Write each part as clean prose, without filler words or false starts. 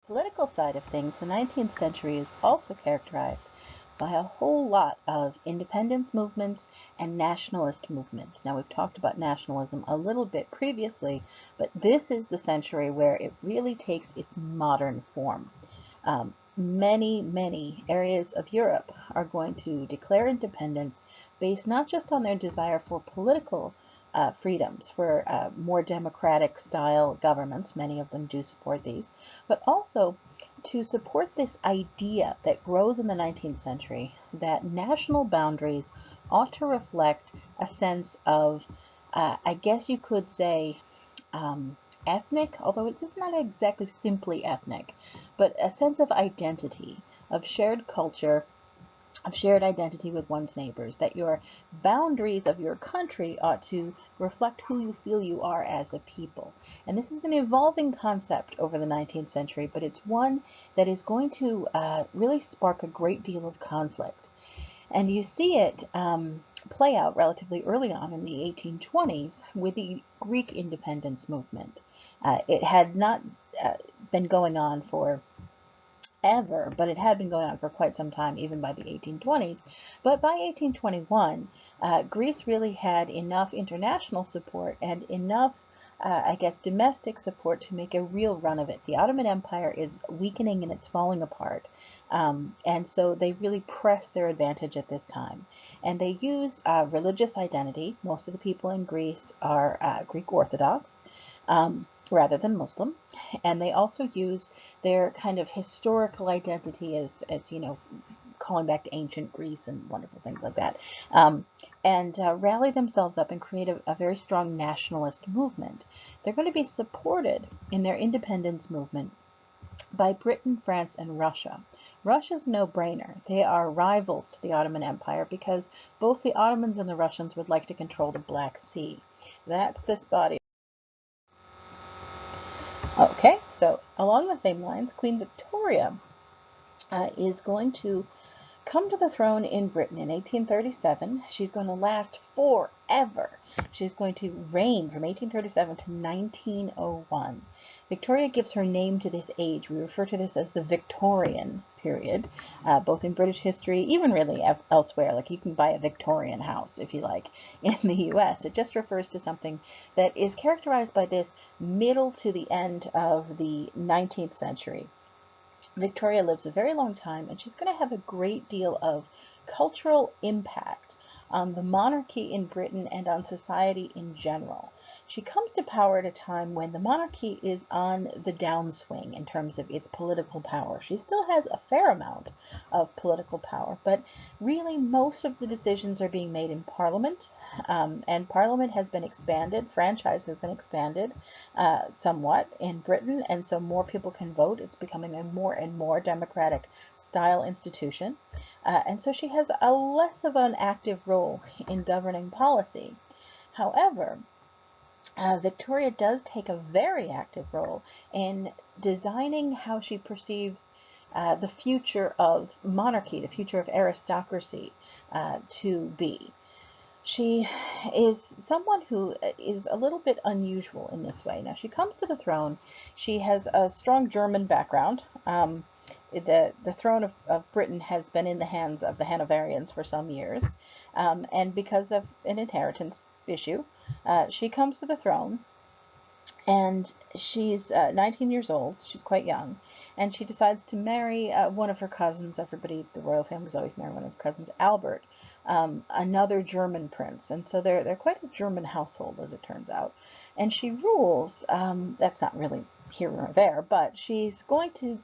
Political side of things, the 19th century is also characterized by a whole lot of independence movements and nationalist movements. Now, we've talked about nationalism a little bit previously, but this is the century where it really takes its modern form. Many areas of Europe are going to declare independence based not just on their desire for political freedoms, for more democratic style governments, many of them do support these, but also to support this idea that grows in the 19th century that national boundaries ought to reflect a sense of, I guess you could say, ethnic, although it is not exactly simply ethnic, but a sense of identity, of shared culture, of shared identity with one's neighbors, that your boundaries of your country ought to reflect who you feel you are as a people. And this is an evolving concept over the 19th century, but it's one that is going to really spark a great deal of conflict. And you see it play out relatively early on in the 1820s with the Greek independence movement. It had not been going on for ever, but it had been going on for quite some time, even by the 1820s. But by 1821, Greece really had enough international support and enough, I guess, domestic support to make a real run of it. The Ottoman Empire is weakening and it's falling apart. And so they really press their advantage at this time. And they use religious identity. Most of the people in Greece are Greek Orthodox. Rather than Muslim, and they also use their kind of historical identity as you know, calling back to ancient Greece and wonderful things like that, and rally themselves up and create a very strong nationalist movement. They're going to be supported in their independence movement by Britain, France, and Russia. Russia's no-brainer. They are rivals to the Ottoman Empire because both the Ottomans and the Russians would like to control the Black Sea. That's this body. Okay, so along the same lines, Queen Victoria is going to come to the throne in Britain in 1837. She's going to last forever. She's going to reign from 1837 to 1901. Victoria gives her name to this age. We refer to this as the Victorian period, both in British history, even really elsewhere. Like, you can buy a Victorian house, if you like, in the US. It just refers to something that is characterized by this middle to the end of the 19th century. Victoria lives a very long time, and she's going to have a great deal of cultural impact on the monarchy in Britain and on society in general. She comes to power at a time when the monarchy is on the downswing in terms of its political power. She still has a fair amount of political power, but really most of the decisions are being made in Parliament, and Parliament has been expanded. Franchise has been expanded somewhat in Britain, and so more people can vote. It's becoming a more and more democratic style institution. And so she has a less of an active role in governing policy. However, Victoria does take a very active role in designing how she perceives the future of monarchy, the future of aristocracy to be. She is someone who is a little bit unusual in this way. Now, she comes to the throne. She has a strong German background. The throne of Britain has been in the hands of the Hanoverians for some years, and because of an inheritance issue, she comes to the throne, and she's 19 years old. She's quite young, and she decides to marry one of her cousins. Everybody, the royal family's always married one of her cousins, Albert, another German prince, and so they're quite a German household, as it turns out. And she rules. That's not really here nor there, but she's going to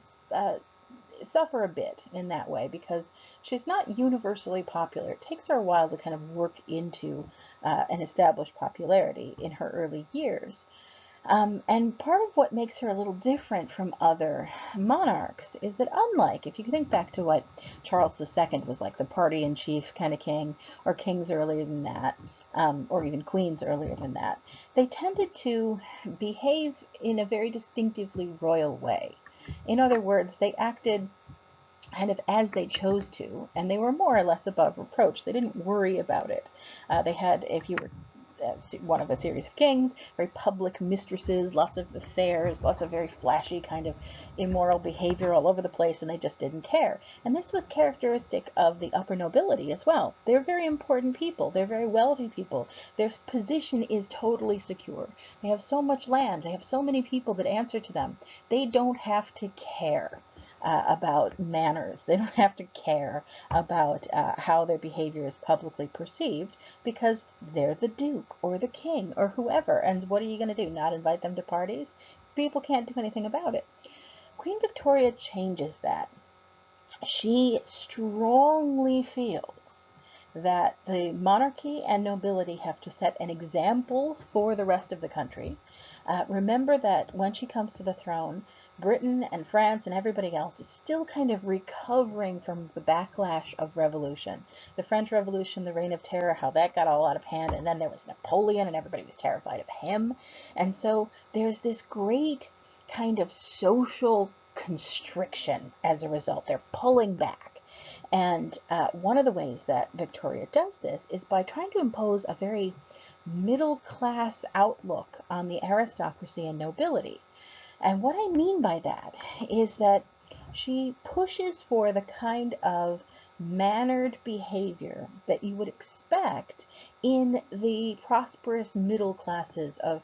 suffer a bit in that way because she's not universally popular. It takes her a while to kind of work into an established popularity in her early years. And part of what makes her a little different from other monarchs is that, unlike, if you think back to what Charles II was like, the party-in-chief kind of king, or kings earlier than that, or even queens earlier than that, they tended to behave in a very distinctively royal way. In other words, they acted kind of as they chose to, and they were more or less above reproach. They didn't worry about it. They had, if you were one of a series of kings, very public mistresses, lots of affairs, lots of very flashy kind of immoral behavior all over the place, and they just didn't care. And this was characteristic of the upper nobility as well. They're very important people. They're very wealthy people. Their position is totally secure. They have so much land. They have so many people that answer to them. They don't have to care about manners. They don't have to care about how their behavior is publicly perceived, because they're the duke or the king or whoever. And what are you going to do? Not invite them to parties? People can't do anything about it. Queen Victoria changes that. She strongly feels that the monarchy and nobility have to set an example for the rest of the country. Remember that when she comes to the throne, Britain and France and everybody else is still kind of recovering from the backlash of revolution. The French Revolution, the Reign of Terror, how that got all out of hand, and then there was Napoleon, and everybody was terrified of him. And so there's this great kind of social constriction as a result. They're pulling back. And one of the ways that Victoria does this is by trying to impose a very middle-class outlook on the aristocracy and nobility. And what I mean by that is that she pushes for the kind of mannered behavior that you would expect in the prosperous middle classes of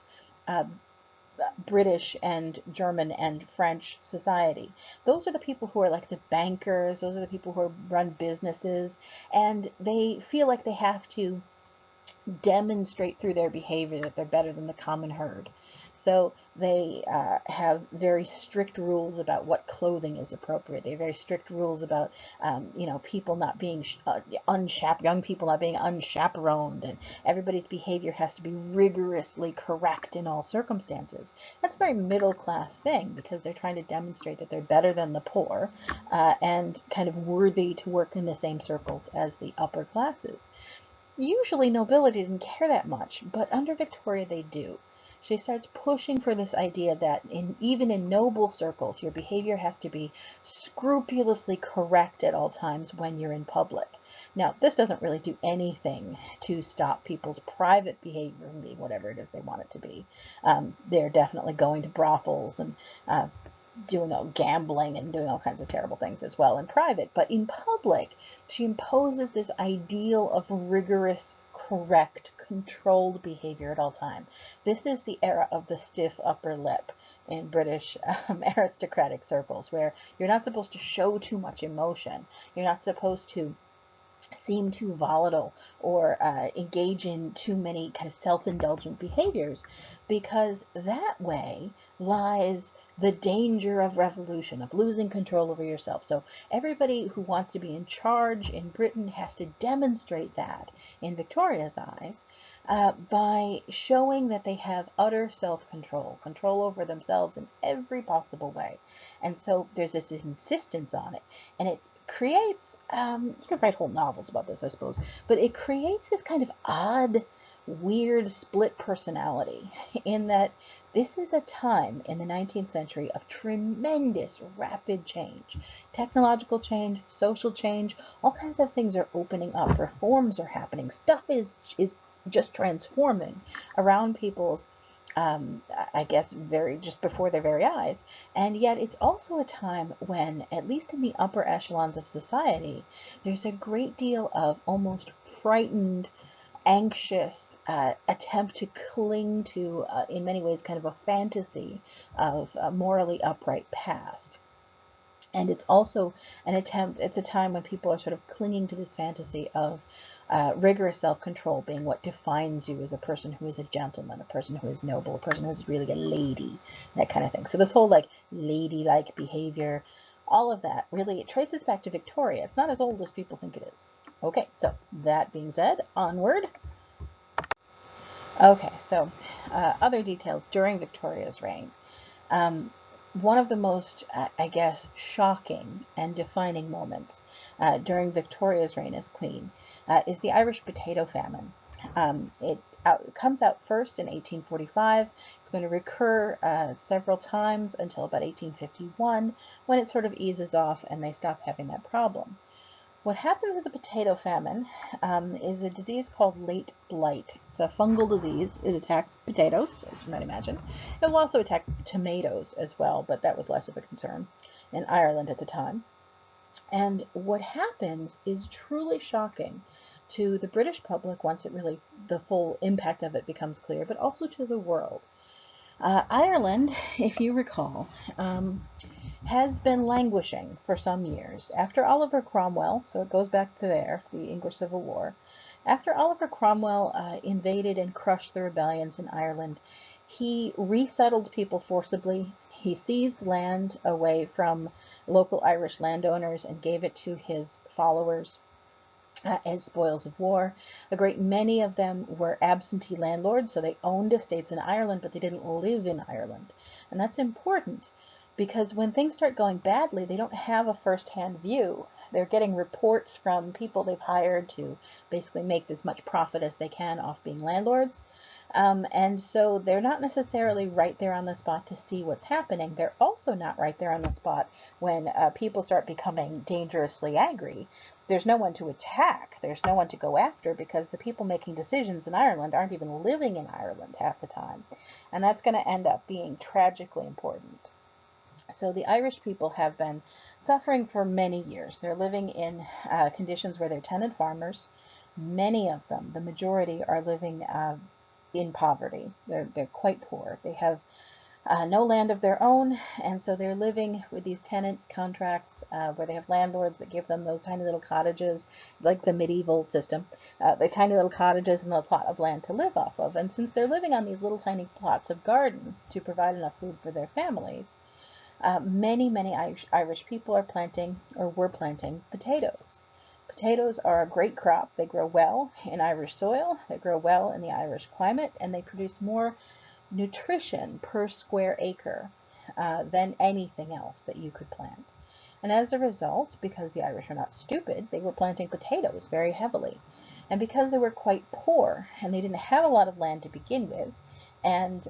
British and German and French society. Those are the people who are like the bankers, those are the people who run businesses, and they feel like they have to demonstrate through their behavior that they're better than the common herd. So they have very strict rules about what clothing is appropriate. They have very strict rules about, people not being young people not being unchaperoned, and everybody's behavior has to be rigorously correct in all circumstances. That's a very middle class thing, because they're trying to demonstrate that they're better than the poor and kind of worthy to work in the same circles as the upper classes. Usually nobility didn't care that much, but under Victoria they do. She starts pushing for this idea that even in noble circles, your behavior has to be scrupulously correct at all times when you're in public. Now, this doesn't really do anything to stop people's private behavior from being whatever it is they want it to be. They're definitely going to brothels and doing gambling and doing all kinds of terrible things as well in private. But in public, she imposes this ideal of rigorous, correct, controlled behavior at all time. This is the era of the stiff upper lip in British aristocratic circles, where you're not supposed to show too much emotion. You're not supposed to seem too volatile or engage in too many kind of self-indulgent behaviors, because that way lies the danger of revolution, of losing control over yourself. So everybody who wants to be in charge in Britain has to demonstrate that, in Victoria's eyes, by showing that they have utter self-control, control over themselves in every possible way. And so there's this insistence on it, and it creates, you could write whole novels about this, I suppose, but it creates this kind of odd, weird split personality, in that this is a time in the 19th century of tremendous rapid change. Technological change, social change, all kinds of things are opening up, reforms are happening, stuff is just transforming around people's I guess just before their very eyes. And yet it's also a time when, at least in the upper echelons of society, there's a great deal of almost frightened, anxious attempt to cling to, in many ways, kind of a fantasy of a morally upright past. And it's also it's a time when people are sort of clinging to this fantasy of rigorous self-control being what defines you as a person who is a gentleman, a person who is noble, a person who is really a lady, that kind of thing. So this whole ladylike behavior, all of that, really, it traces back to Victoria. It's not as old as people think it is. Okay, so that being said, onward. Okay, so other details during Victoria's reign. One of the most, I guess, shocking and defining moments during Victoria's reign as queen is the Irish potato famine. It comes out first in 1845. It's going to recur several times until about 1851, when it sort of eases off and they stop having that problem. What happens with the potato famine is a disease called late blight. It's a fungal disease. It attacks potatoes, as you might imagine. It will also attack tomatoes as well, but that was less of a concern in Ireland at the time. And what happens is truly shocking to the British public once the full impact of it becomes clear, but also to the world. Ireland, if you recall, has been languishing for some years. After Oliver Cromwell, so it goes back to there, the English Civil War, after Oliver Cromwell invaded and crushed the rebellions in Ireland, he resettled people forcibly. He seized land away from local Irish landowners and gave it to his followers as spoils of war. A great many of them were absentee landlords, so they owned estates in Ireland, but they didn't live in Ireland. And that's important because when things start going badly, they don't have a first-hand view. They're getting reports from people they've hired to basically make as much profit as they can off being landlords. And so they're not necessarily right there on the spot to see what's happening. They're also not right there on the spot when people start becoming dangerously angry. There's no one to attack. There's no one to go after because the people making decisions in Ireland aren't even living in Ireland half the time. And that's going to end up being tragically important. So the Irish people have been suffering for many years. They're living in conditions where they're tenant farmers. Many of them, the majority, are living in poverty. They're quite poor. They have no land of their own, and so they're living with these tenant contracts where they have landlords that give them those tiny little cottages, like the medieval system, the tiny little cottages and the plot of land to live off of. And since they're living on these little tiny plots of garden to provide enough food for their families, many Irish people are planting, or were planting, potatoes. Potatoes are a great crop. They grow well in Irish soil, they grow well in the Irish climate, and they produce more nutrition per square acre than anything else that you could plant. And as a result, because the Irish are not stupid, they were planting potatoes very heavily. And because they were quite poor and they didn't have a lot of land to begin with, and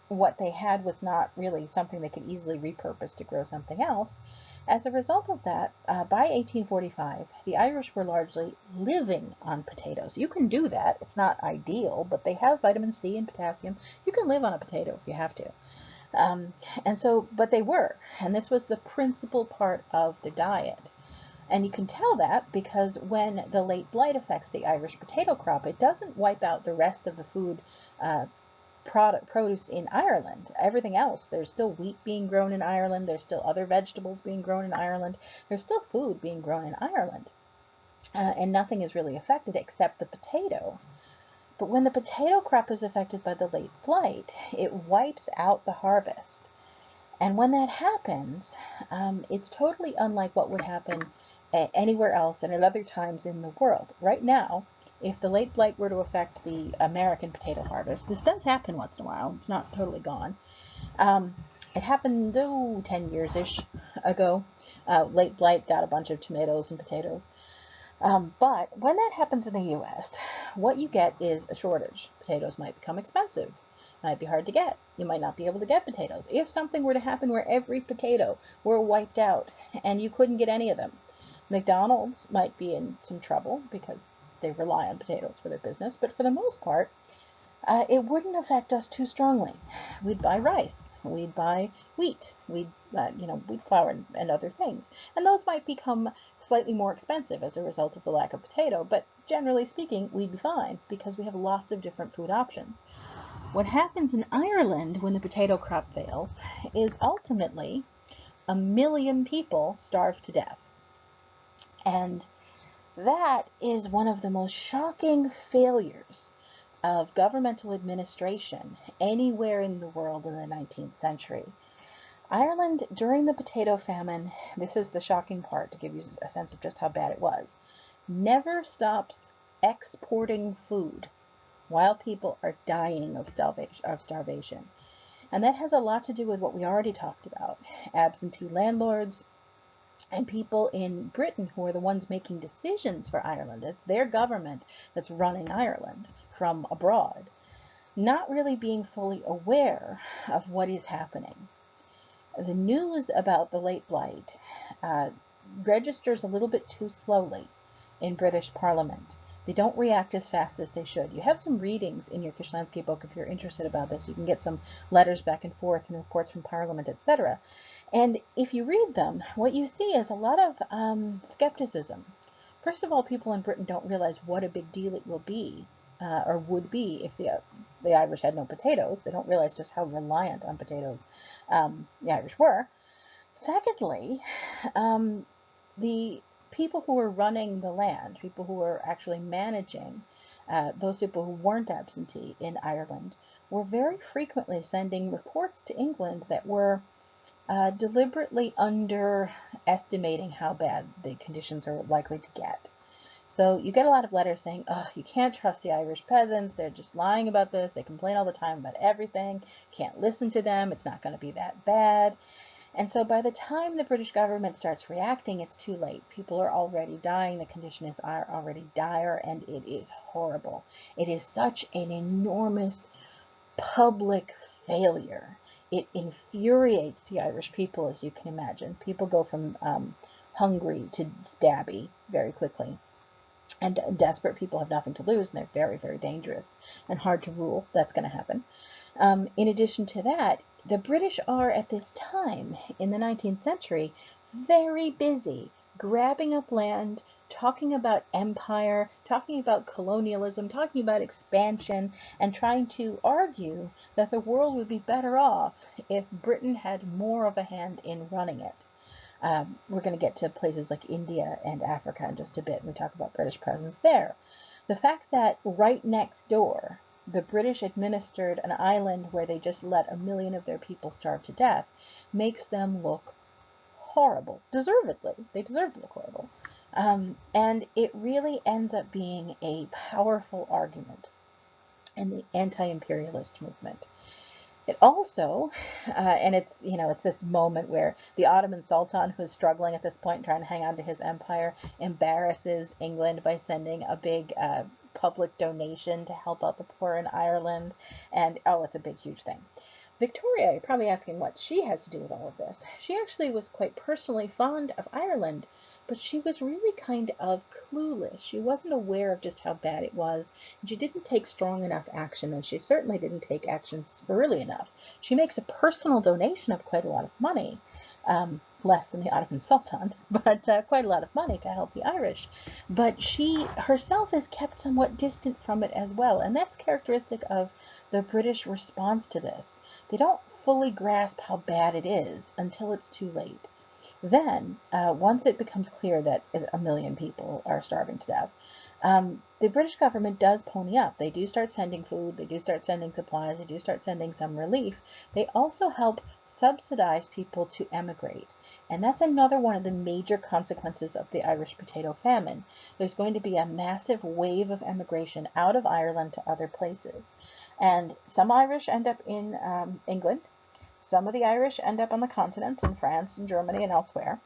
what they had was not really something they could easily repurpose to grow something else, as a result of that, by 1845, the Irish were largely living on potatoes. You can do that. It's not ideal, but they have vitamin C and potassium. You can live on a potato if you have to. But they were, and this was the principal part of their diet. And you can tell that because when the late blight affects the Irish potato crop, it doesn't wipe out the rest of the food produce in Ireland. Everything else, there's still wheat being grown in Ireland, there's still other vegetables being grown in Ireland, there's still food being grown in Ireland, and nothing is really affected except the potato. But when the potato crop is affected by the late blight, it wipes out the harvest. And when that happens, it's totally unlike what would happen anywhere else and at other times in the world. Right now, if the late blight were to affect the American potato harvest, this does happen once in a while. It's not totally gone. It happened 10 years-ish ago. Late blight got a bunch of tomatoes and potatoes. But when that happens in the U.S., what you get is a shortage. Potatoes might become expensive. Might be hard to get. You might not be able to get potatoes. If something were to happen where every potato were wiped out and you couldn't get any of them, McDonald's might be in some trouble because they rely on potatoes for their business, but for the most part, it wouldn't affect us too strongly. We'd buy rice, we'd buy wheat, wheat flour and other things. And those might become slightly more expensive as a result of the lack of potato, but generally speaking, we'd be fine because we have lots of different food options. What happens in Ireland when the potato crop fails is ultimately 1 million people starve to death. And that is one of the most shocking failures of governmental administration anywhere in the world in the 19th century. Ireland, during the potato famine, this is the shocking part to give you a sense of just how bad it was, never stops exporting food while people are dying of starvation. And that has a lot to do with what we already talked about, absentee landlords, and people in Britain who are the ones making decisions for Ireland. It's their government that's running Ireland from abroad, not really being fully aware of what is happening. The news about the late blight registers a little bit too slowly in British Parliament. They don't react as fast as they should. You have some readings in your Kishlansky book if you're interested about this. You can get some letters back and forth and reports from Parliament, etc. And if you read them, what you see is a lot of skepticism. First of all, people in Britain don't realize what a big deal it will be, or would be, if the Irish had no potatoes. They don't realize just how reliant on potatoes the Irish were. Secondly, the people who were running the land, people who were actually managing, those people who weren't absentee in Ireland, were very frequently sending reports to England that were deliberately underestimating how bad the conditions are likely to get. So you get a lot of letters saying, oh, you can't trust the Irish peasants, they're just lying about this, they complain all the time about everything, can't listen to them, it's not going to be that bad. And so by the time the British government starts reacting, it's too late. People are already dying, the conditions are already dire, and it is horrible. It is such an enormous public failure. It infuriates the Irish people, as you can imagine. People go from hungry to stabby very quickly. And desperate people have nothing to lose, and they're very, very dangerous and hard to rule. That's going to happen. In addition to that, the British are, at this time in the 19th century, very busy grabbing up land, talking about empire, talking about colonialism, talking about expansion, and trying to argue that the world would be better off if Britain had more of a hand in running it. We're going to get to places like India and Africa in just a bit, and we talk about British presence there. The fact that right next door, the British administered an island where they just let 1 million of their people starve to death makes them look horrible. Deservedly. They deserve to look horrible. And it really ends up being a powerful argument in the anti-imperialist movement. It also, and it's this moment where the Ottoman Sultan, who's struggling at this point, trying to hang on to his empire, embarrasses England by sending a big public donation to help out the poor in Ireland. And, it's a big, huge thing. Victoria, you're probably asking what she has to do with all of this. She actually was quite personally fond of Ireland, but she was really kind of clueless. She wasn't aware of just how bad it was, and she didn't take strong enough action, and she certainly didn't take action early enough. She makes a personal donation of quite a lot of money, less than the Ottoman Sultan, but quite a lot of money to help the Irish. But she herself is kept somewhat distant from it as well, and that's characteristic of the British response to this. They don't fully grasp how bad it is until it's too late. Then, once it becomes clear that 1 million people are starving to death, the British government does pony up. They do start sending food, they do start sending supplies, they do start sending some relief. They also help subsidize people to emigrate. And that's another one of the major consequences of the Irish potato famine. There's going to be a massive wave of emigration out of Ireland to other places. And some Irish end up in England. Some of the Irish end up on the continent, in France and Germany and elsewhere.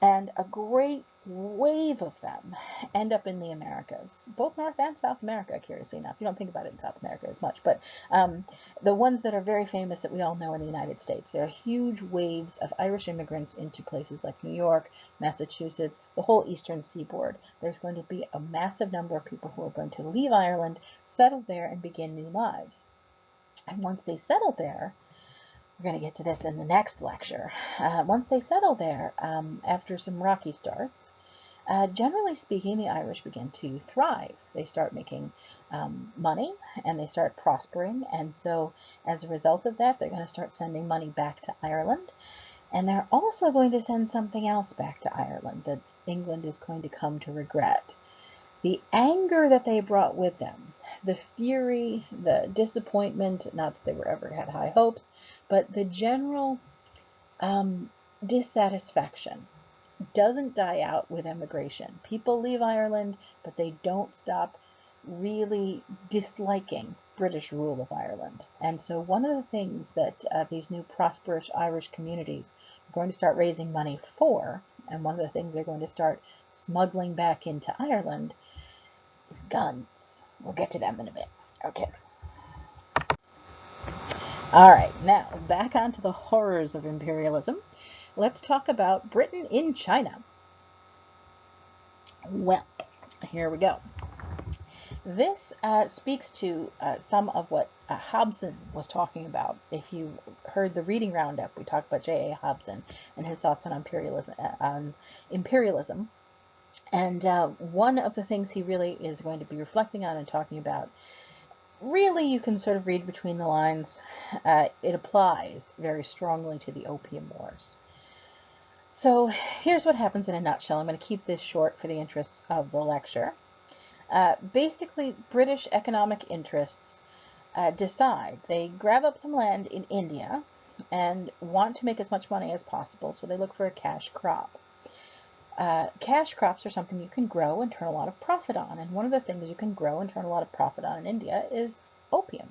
And a great wave of them end up in the Americas, both North and South America, curiously enough. You don't think about it in South America as much, but the ones that are very famous that we all know in the United States, there are huge waves of Irish immigrants into places like New York, Massachusetts, the whole eastern seaboard. There's going to be a massive number of people who are going to leave Ireland, settle there, and begin new lives. And once they settle there, we're going to get to this in the next lecture. Once they settle there, after some rocky starts, generally speaking, the Irish begin to thrive. They start making money, and they start prospering, and so as a result of that, they're going to start sending money back to Ireland, and they're also going to send something else back to Ireland that England is going to come to regret. The anger that they brought with them, the fury, the disappointment, not that they were ever had high hopes, but the general dissatisfaction doesn't die out with emigration. People leave Ireland, but they don't stop really disliking British rule of Ireland. And so one of the things that these new prosperous Irish communities are going to start raising money for, and one of the things they're going to start smuggling back into Ireland, is guns. We'll get to them in a bit. Okay. All right, now back onto the horrors of imperialism. Let's talk about Britain in China. Well, here we go. This speaks to some of what Hobson was talking about. If you heard the reading roundup, we talked about J.A. Hobson and his thoughts on imperialism. And one of the things he really is going to be reflecting on and talking about, really you can sort of read between the lines, it applies very strongly to the Opium Wars. So here's what happens in a nutshell. I'm going to keep this short for the interests of the lecture. Basically, British economic interests decide. They grab up some land in India and want to make as much money as possible, so they look for a cash crop. Cash crops are something you can grow and turn a lot of profit on, and one of the things you can grow and turn a lot of profit on in India is opium.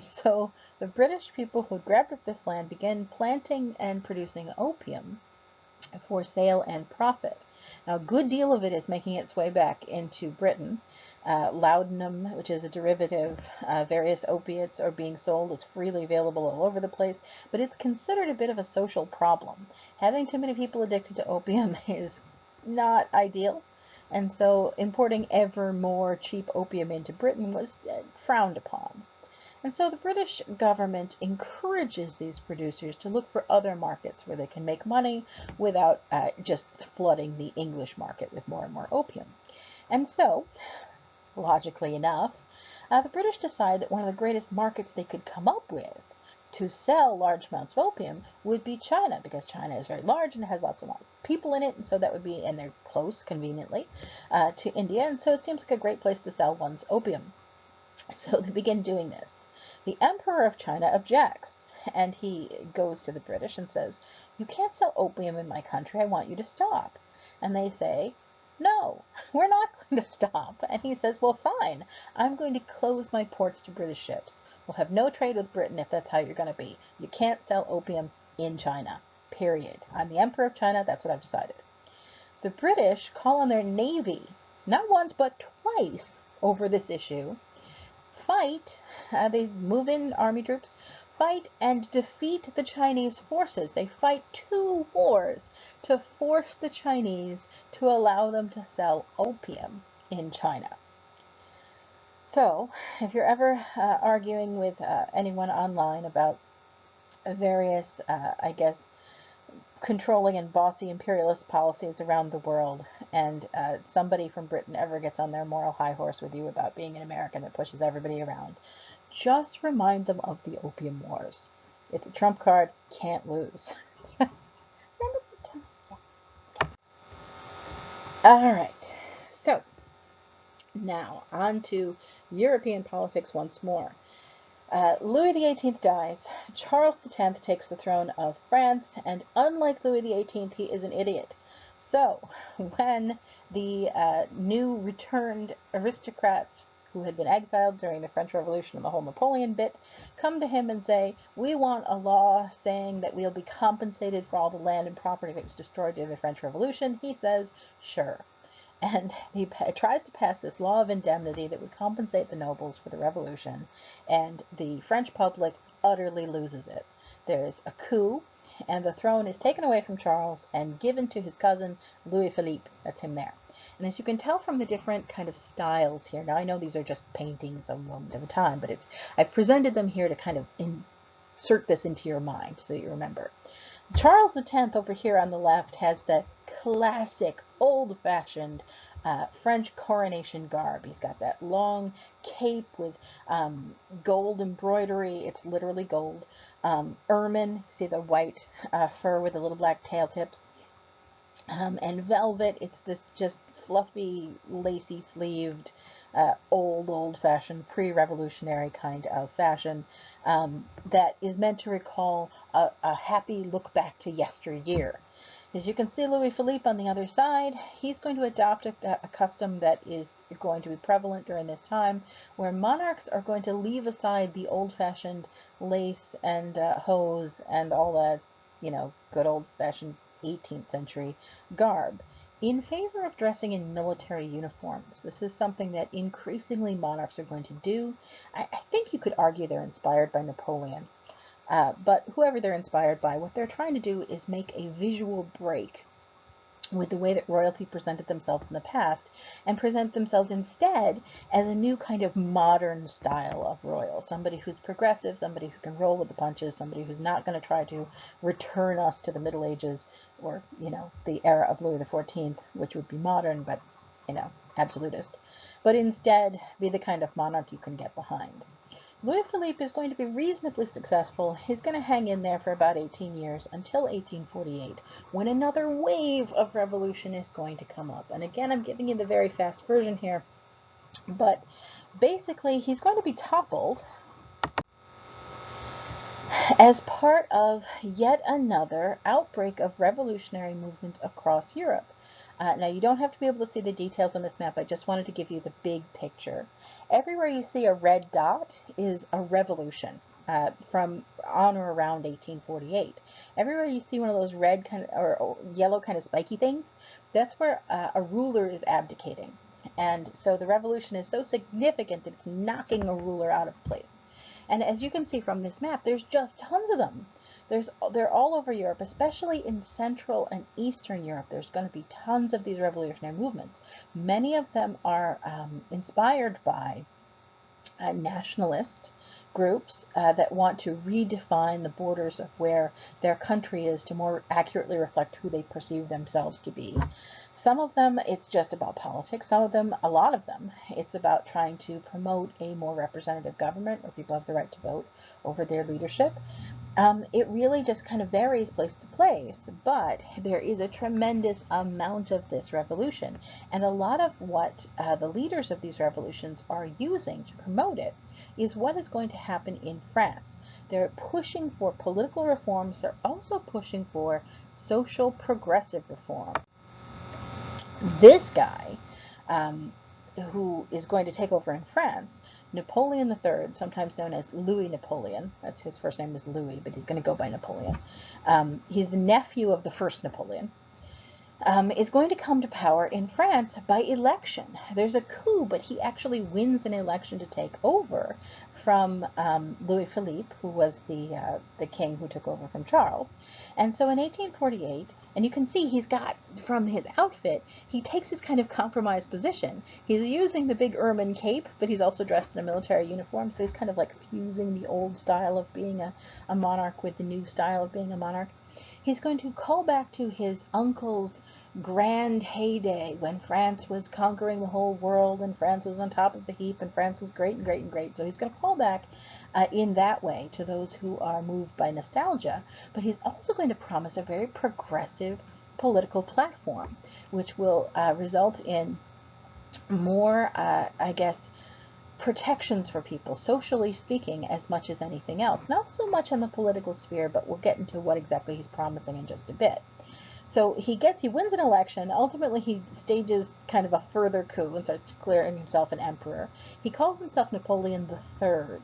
So the British people who grabbed up this land began planting and producing opium for sale and profit. Now, a good deal of it is making its way back into Britain. Laudanum, which is a derivative, various opiates are being sold. It's freely available all over the place, but it's considered a bit of a social problem. Having too many people addicted to opium is not ideal, and so importing ever more cheap opium into Britain was frowned upon. And so the British government encourages these producers to look for other markets where they can make money without just flooding the English market with more and more opium. And so, logically enough, the British decide that one of the greatest markets they could come up with to sell large amounts of opium would be China, because China is very large and has lots of people in it, and so that would be, and they're close, conveniently, to India, and so it seems like a great place to sell one's opium. So they begin doing this. The Emperor of China objects, and he goes to the British and says, "You can't sell opium in my country, I want you to stop." And they say, "No, we're not going to stop." And he says, "Well, fine, I'm going to close my ports to British ships. We'll have no trade with Britain if that's how you're going to be. You can't sell opium in China, period. I'm the Emperor of China, that's what I've decided." The British call on their navy, not once but twice, over this issue, fight, they move in army troops, fight and defeat the Chinese forces. They fight 2 wars to force the Chinese to allow them to sell opium in China. So, if you're ever arguing with anyone online about various, I guess, controlling and bossy imperialist policies around the world, and somebody from Britain ever gets on their moral high horse with you about being an American that pushes everybody around, just remind them of the Opium Wars. It's a trump card, can't lose. Remember the time? Yeah. All right, so now on to European politics once more. Louis XVIII dies, Charles X takes the throne of France, and unlike Louis XVIII, he is an idiot. So, when the new returned aristocrats who had been exiled during the French Revolution and the whole Napoleon bit come to him and say, "We want a law saying that we'll be compensated for all the land and property that was destroyed during the French Revolution," he says, "Sure." And he tries to pass this law of indemnity that would compensate the nobles for the revolution, and the French public utterly loses it. There's a coup, and the throne is taken away from Charles and given to his cousin Louis Philippe. That's him there. And as you can tell from the different kind of styles here, now I know these are just paintings of a moment of a time, but I've presented them here to kind of insert this into your mind so that you remember. Charles X over here on the left has the classic, old-fashioned French coronation garb. He's got that long cape with gold embroidery. It's literally gold. Ermine, see the white fur with the little black tail tips. And velvet, it's this just fluffy, lacy sleeved, old-fashioned, pre-revolutionary kind of fashion that is meant to recall a happy look back to yesteryear. As you can see, Louis Philippe on the other side, he's going to adopt a custom that is going to be prevalent during this time, where monarchs are going to leave aside the old-fashioned lace and hose and all that, good old-fashioned 18th century garb, in favor of dressing in military uniforms. This is something that increasingly monarchs are going to do. I think you could argue they're inspired by Napoleon. But whoever they're inspired by, what they're trying to do is make a visual break with the way that royalty presented themselves in the past, and present themselves instead as a new kind of modern style of royal. Somebody who's progressive, somebody who can roll with the punches, somebody who's not going to try to return us to the Middle Ages or, the era of Louis XIV, which would be modern, but, absolutist. But instead be the kind of monarch you can get behind. Louis Philippe is going to be reasonably successful. He's going to hang in there for about 18 years until 1848, when another wave of revolution is going to come up. And again, I'm giving you the very fast version here, but basically he's going to be toppled as part of yet another outbreak of revolutionary movements across Europe. Now, you don't have to be able to see the details on this map. I just wanted to give you the big picture. Everywhere you see a red dot is a revolution from on or around 1848. Everywhere you see one of those red kind of, or yellow kind of spiky things, that's where a ruler is abdicating. And so the revolution is so significant that it's knocking a ruler out of place. And as you can see from this map, there's just tons of them. They're all over Europe, especially in Central and Eastern Europe. There's going to be tons of these revolutionary movements. Many of them are inspired by nationalist groups that want to redefine the borders of where their country is to more accurately reflect who they perceive themselves to be. Some of them, it's just about politics. Some of them, a lot of them, it's about trying to promote a more representative government where people have the right to vote over their leadership. It really just kind of varies place to place, but there is a tremendous amount of this revolution. And a lot of what the leaders of these revolutions are using to promote it is what is going to happen in France. They're pushing for political reforms. They're also pushing for social progressive reform. This guy, who is going to take over in France, Napoleon III, sometimes known as Louis Napoleon, that's his first name is Louis, but he's going to go by Napoleon. He's the nephew of the first Napoleon, is going to come to power in France by election. There's a coup, but he actually wins an election to take over from Louis Philippe, who was the king who took over from Charles. And so in 1848, and you can see he's got, from his outfit, he takes his kind of compromised position. He's using the big ermine cape, but he's also dressed in a military uniform, so he's kind of like fusing the old style of being a monarch with the new style of being a monarch. He's going to call back to his uncle's grand heyday when France was conquering the whole world and France was on top of the heap and France was great and great and great. So he's going to call back in that way to those who are moved by nostalgia, but he's also going to promise a very progressive political platform, which will result in more, I guess, protections for people, socially speaking, as much as anything else. Not so much in the political sphere, but we'll get into what exactly he's promising in just a bit. So he wins an election. Ultimately, he stages kind of a further coup and starts declaring himself an emperor. He calls himself Napoleon III.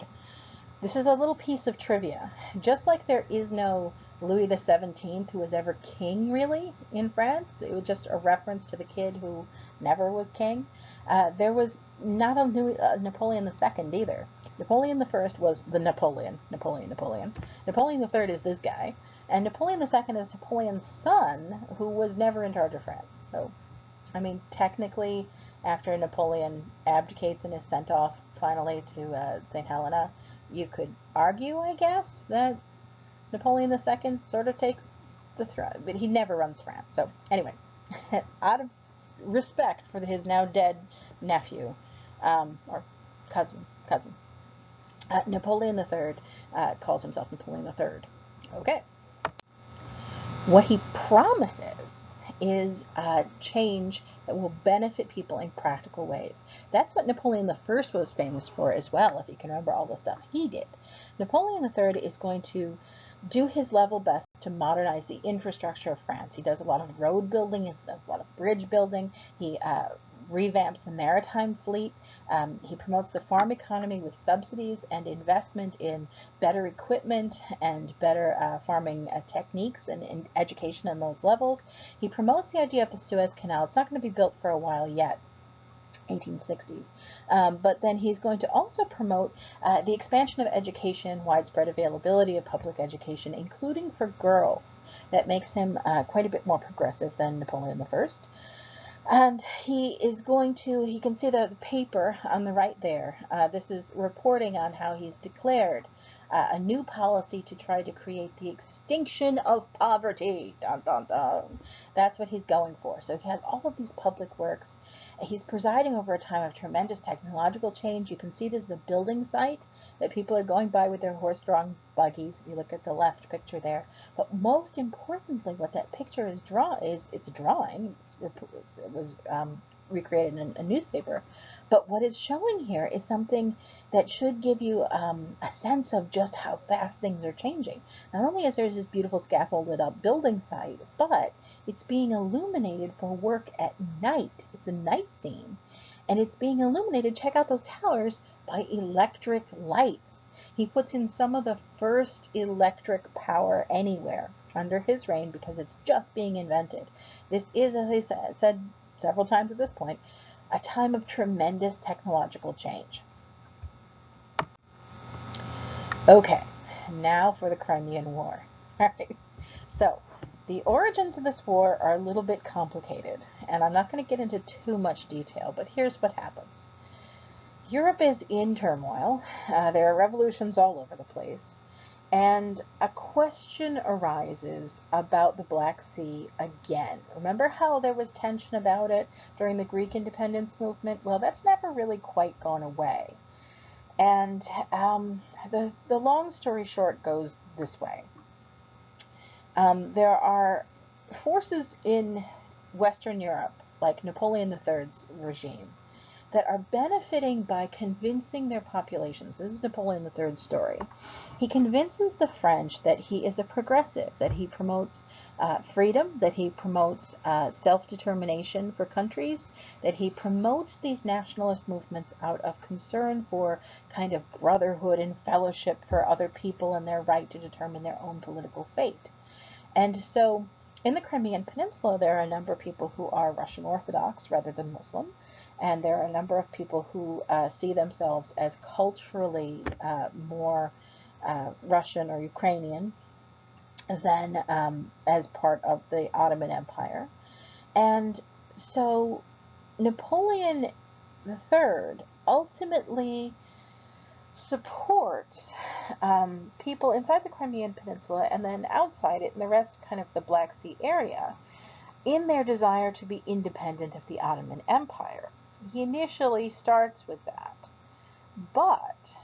This is a little piece of trivia. Just like there is no Louis XVII who was ever king, really, in France, it was just a reference to the kid who never was king. There was not a Napoleon II either. Napoleon I was the Napoleon. Napoleon III is this guy. And Napoleon II is Napoleon's son, who was never in charge of France. So, I mean, technically, after Napoleon abdicates and is sent off finally to St. Helena, you could argue, I guess, that Napoleon II sort of takes the throne, but he never runs France. So, anyway, out of respect for his now dead nephew, or cousin, Napoleon III calls himself Napoleon III. Okay. What he promises is change that will benefit people in practical ways. That's what Napoleon I was famous for as well, if you can remember all the stuff he did. Napoleon III is going to do his level best to modernize the infrastructure of France. He does a lot of road building, he does a lot of bridge building, he revamps the maritime fleet, he promotes the farm economy with subsidies and investment in better equipment and better farming techniques and education in those levels. He promotes the idea of the Suez Canal. It's not going to be built for a while yet, 1860s. But then he's going to also promote the expansion of education, widespread availability of public education, including for girls. That makes him quite a bit more progressive than Napoleon I. And you can see the paper on the right there. This is reporting on how he's declared a new policy to try to create the extinction of poverty. Dun, dun, dun. That's what he's going for. So he has all of these public works. He's presiding over a time of tremendous technological change. You can see this is a building site that people are going by with their horse-drawn buggies. If you look at the left picture there. But most importantly, what that picture is it's a drawing. It was recreated in a newspaper. But what it's showing here is something that should give you a sense of just how fast things are changing. Not only is there this beautiful scaffolded up building site, but it's being illuminated for work at night. It's a night scene. And it's being illuminated, check out those towers, by electric lights. He puts in some of the first electric power anywhere under his reign because it's just being invented. This is, as I said several times at this point, a time of tremendous technological change. Okay, now for the Crimean War. All right. So, the origins of this war are a little bit complicated, and I'm not going to get into too much detail, but here's what happens. Europe is in turmoil. There are revolutions all over the place, and a question arises about the Black Sea again. Remember how there was tension about it during the Greek independence movement? Well, that's never really quite gone away. And the long story short goes this way. There are forces in Western Europe, like Napoleon III's regime, that are benefiting by convincing their populations. This is Napoleon III's story. He convinces the French that he is a progressive, that he promotes freedom, that he promotes self-determination for countries, that he promotes these nationalist movements out of concern for kind of brotherhood and fellowship for other people and their right to determine their own political fate. And so in the Crimean Peninsula, there are a number of people who are Russian Orthodox rather than Muslim, and there are a number of people who see themselves as culturally more Russian or Ukrainian than as part of the Ottoman Empire. And so Napoleon III ultimately supports people inside the Crimean Peninsula and then outside it and the rest kind of the Black Sea area in their desire to be independent of the Ottoman Empire. He initially starts with that, but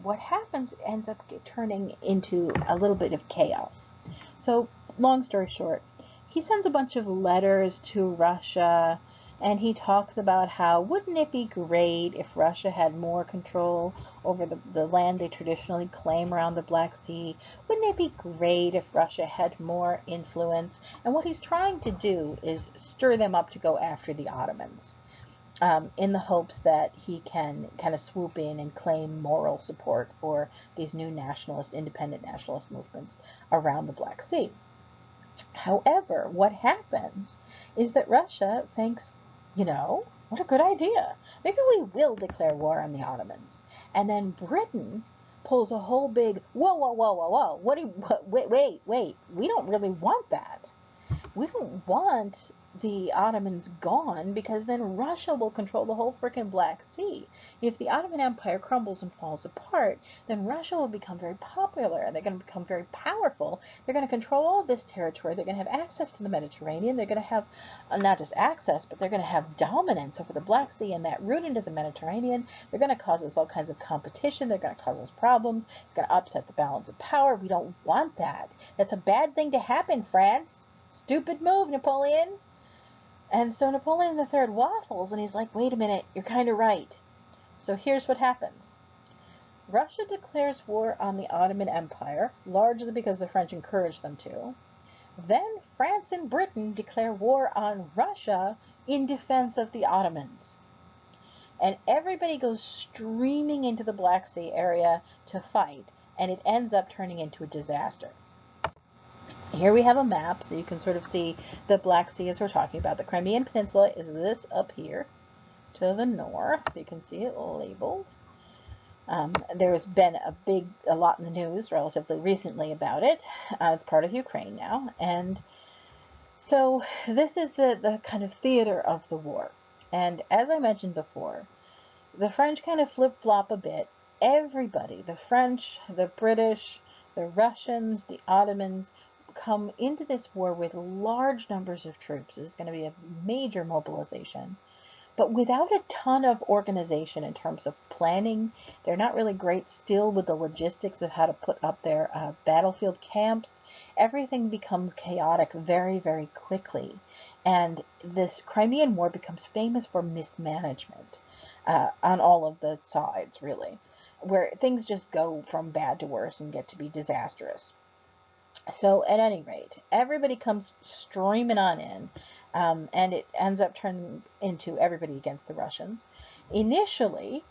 what happens ends up turning into a little bit of chaos. So, long story short, he sends a bunch of letters to Russia, and he talks about how wouldn't it be great if Russia had more control over the land they traditionally claim around the Black Sea? Wouldn't it be great if Russia had more influence? And what he's trying to do is stir them up to go after the Ottomans, in the hopes that he can kind of swoop in and claim moral support for these new independent nationalist movements around the Black Sea. However, what happens is that Russia thinks, what a good idea. Maybe we will declare war on the Ottomans. And then Britain pulls a whole big, whoa, wait, we don't really want that. We don't want the Ottomans gone because then Russia will control the whole frickin' Black Sea. If the Ottoman Empire crumbles and falls apart, then Russia will become very popular and they're going to become very powerful. They're going to control all this territory. They're going to have access to the Mediterranean. They're going to have not just access, but they're going to have dominance over the Black Sea and that route into the Mediterranean. They're going to cause us all kinds of competition. They're going to cause us problems. It's going to upset the balance of power. We don't want that. That's a bad thing to happen, France. Stupid move, Napoleon. And so Napoleon III waffles, and he's like, wait a minute, you're kind of right. So here's what happens. Russia declares war on the Ottoman Empire, largely because the French encouraged them to. Then France and Britain declare war on Russia in defense of the Ottomans. And everybody goes streaming into the Black Sea area to fight, and it ends up turning into a disaster. Here we have a map, so you can sort of see the Black Sea as we're talking about. The Crimean Peninsula is this up here to to the north. You can see it labeled. There's been a lot in the news relatively recently about it. It's part of Ukraine now. And so this is the kind of theater of the war. And as I mentioned before, the French kind of flip-flop a bit. Everybody, the French, the British, the Russians, the Ottomans, come into this war with large numbers of troops. There's going to be a major mobilization. But without a ton of organization in terms of planning, they're not really great still with the logistics of how to put up their battlefield camps. Everything becomes chaotic very, very quickly. And this Crimean War becomes famous for mismanagement on all of the sides, really, where things just go from bad to worse and get to be disastrous. So at any rate, everybody comes streaming on in, and it ends up turning into everybody against the Russians. Initially,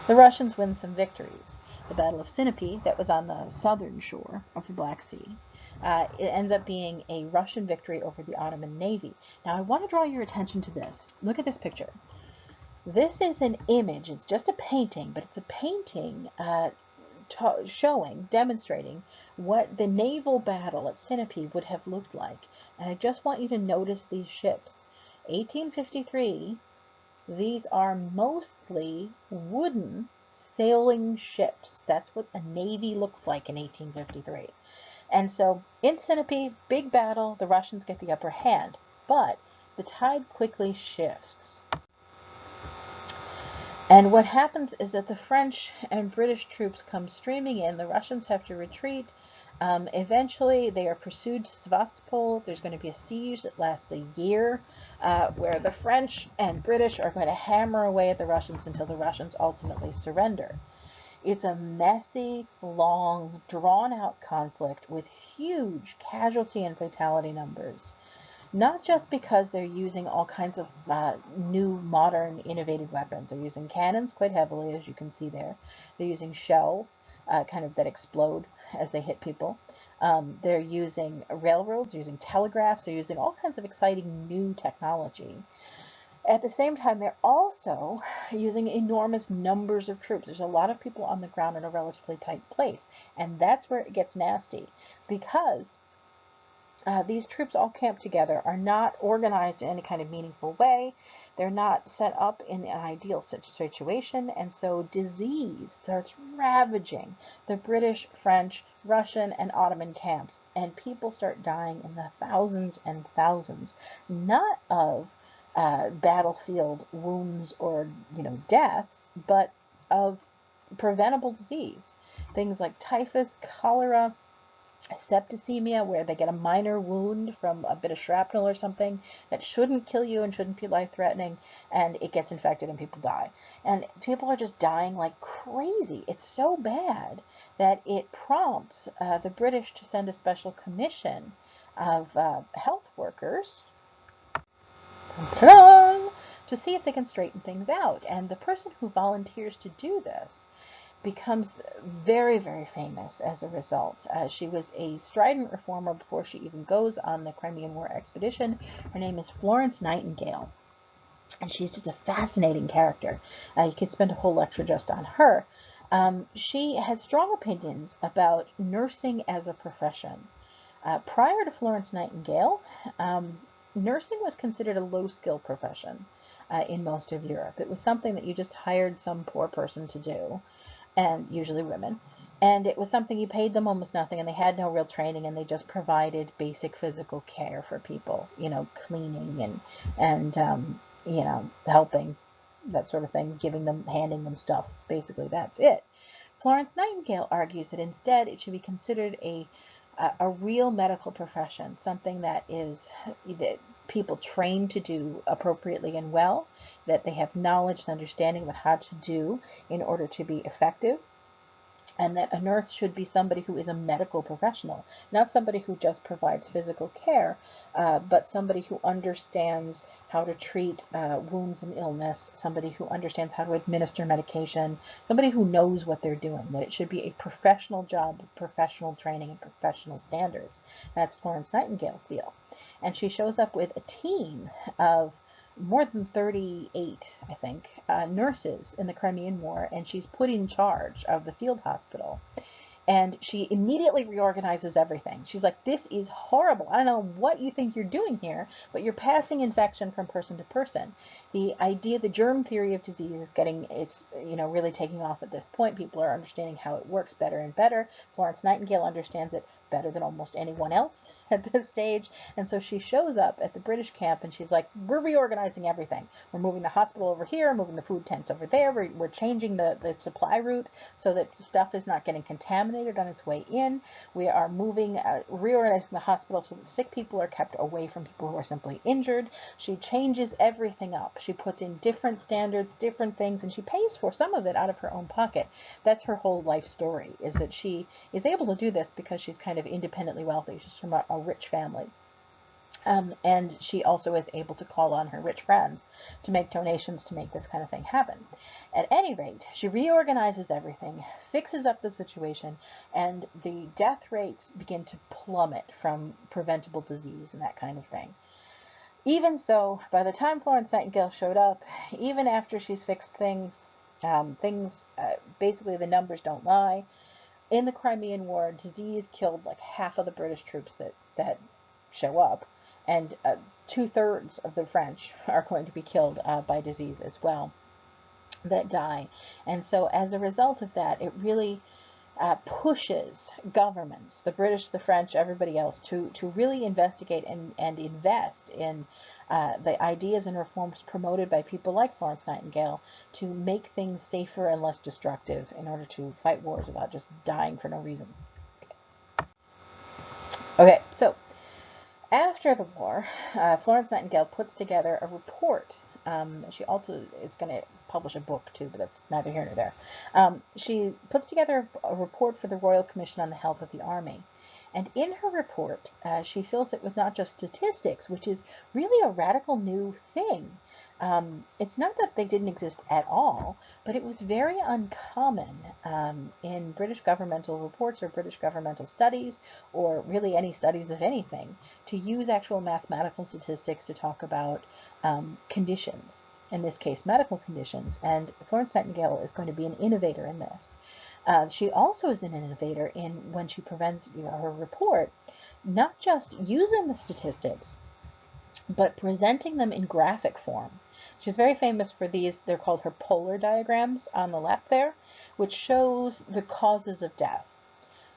the Russians win some victories. The Battle of Sinope, that was on the southern shore of the Black Sea, it ends up being a Russian victory over the Ottoman Navy. Now, I want to draw your attention to this. Look at this picture. This is an image. It's just a painting, but it's a painting demonstrating what the naval battle at Sinope would have looked like. And I just want you to notice these ships. 1853, these are mostly wooden sailing ships. That's what a navy looks like in 1853. And so in Sinope, big battle, the Russians get the upper hand, but the tide quickly shifts. And what happens is that the French and British troops come streaming in. The Russians have to retreat. Eventually, they are pursued to Sevastopol. There's going to be a siege that lasts a year, where the French and British are going to hammer away at the Russians until the Russians ultimately surrender. It's a messy, long, drawn-out conflict with huge casualty and fatality numbers. Not just because they're using all kinds of new, modern, innovative weapons. They're using cannons quite heavily, as you can see there. They're using shells, kind of that explode as they hit people. They're using railroads, they're using telegraphs, they're using all kinds of exciting new technology. At the same time, they're also using enormous numbers of troops. There's a lot of people on the ground in a relatively tight place. And that's where it gets nasty, because these troops all camped together, are not organized in any kind of meaningful way. They're not set up in an ideal situation, and so disease starts ravaging the British, French, Russian, and Ottoman camps, and people start dying in the thousands and thousands, not of battlefield wounds or deaths, but of preventable disease. Things like typhus, cholera, septicemia, where they get a minor wound from a bit of shrapnel or something that shouldn't kill you and shouldn't be life-threatening, and it gets infected and people die. And people are just dying like crazy. It's so bad that it prompts the British to send a special commission of health workers to see if they can straighten things out. And the person who volunteers to do this becomes very, very famous as a result. She was a strident reformer before she even goes on the Crimean War expedition. Her name is Florence Nightingale, and she's just a fascinating character. You could spend a whole lecture just on her. She has strong opinions about nursing as a profession. Prior to Florence Nightingale, nursing was considered a low-skill profession in most of Europe. It was something that you just hired some poor person to do, and usually women, and it was something you paid them almost nothing, and they had no real training, and they just provided basic physical care for people, cleaning and helping, that sort of thing, handing them stuff. Basically, that's it. Florence Nightingale argues that instead it should be considered a real medical profession, something that people train to do appropriately and well, that they have knowledge and understanding about how to do in order to be effective, and that a nurse should be somebody who is a medical professional, not somebody who just provides physical care, but somebody who understands how to treat wounds and illness, somebody who understands how to administer medication, somebody who knows what they're doing, that it should be a professional job with professional training and professional standards. That's Florence Nightingale's deal. And she shows up with a team of more than 38, I think, nurses in the Crimean War, and she's put in charge of the field hospital. And she immediately reorganizes everything. She's like, this is horrible. I don't know what you think you're doing here, but you're passing infection from person to person. The idea, the germ theory of disease is getting, it's, really taking off at this point. People are understanding how it works better and better. Florence Nightingale understands it better than almost anyone else at this stage. And so she shows up at the British camp and she's like, we're reorganizing everything. We're moving the hospital over here, moving the food tents over there. We're changing the supply route so that stuff is not getting contaminated on its way in. We are reorganizing the hospital so that sick people are kept away from people who are simply injured. She changes everything up. She puts in different standards, different things, and she pays for some of it out of her own pocket. That's her whole life story, is that she is able to do this because she's kind of independently wealthy. She's from a rich family. And she also is able to call on her rich friends to make donations to make this kind of thing happen. At any rate, she reorganizes everything, fixes up the situation, and the death rates begin to plummet from preventable disease and that kind of thing. Even so, by the time Florence Nightingale showed up, even after she's fixed things, basically the numbers don't lie. In the Crimean War, disease killed like half of the British troops that show up, and 2/3 of the French are going to be killed by disease as well, that die. And so as a result of that, it really pushes governments, the British, the French, everybody else, to really investigate and invest in the ideas and reforms promoted by people like Florence Nightingale to make things safer and less destructive in order to fight wars without just dying for no reason. Okay, so after the war, Florence Nightingale puts together a report. She also is going to publish a book too, but that's neither here nor there. She puts together a report for the Royal Commission on the Health of the Army. And in her report, she fills it with not just statistics, which is really a radical new thing. It's not that they didn't exist at all, but it was very uncommon in British governmental reports or British governmental studies, or really any studies of anything, to use actual mathematical statistics to talk about conditions, in this case medical conditions, and Florence Nightingale is going to be an innovator in this. She also is an innovator in when she presents her report, not just using the statistics, but presenting them in graphic form. She's very famous for these. They're called her polar diagrams on the left there, which shows the causes of death.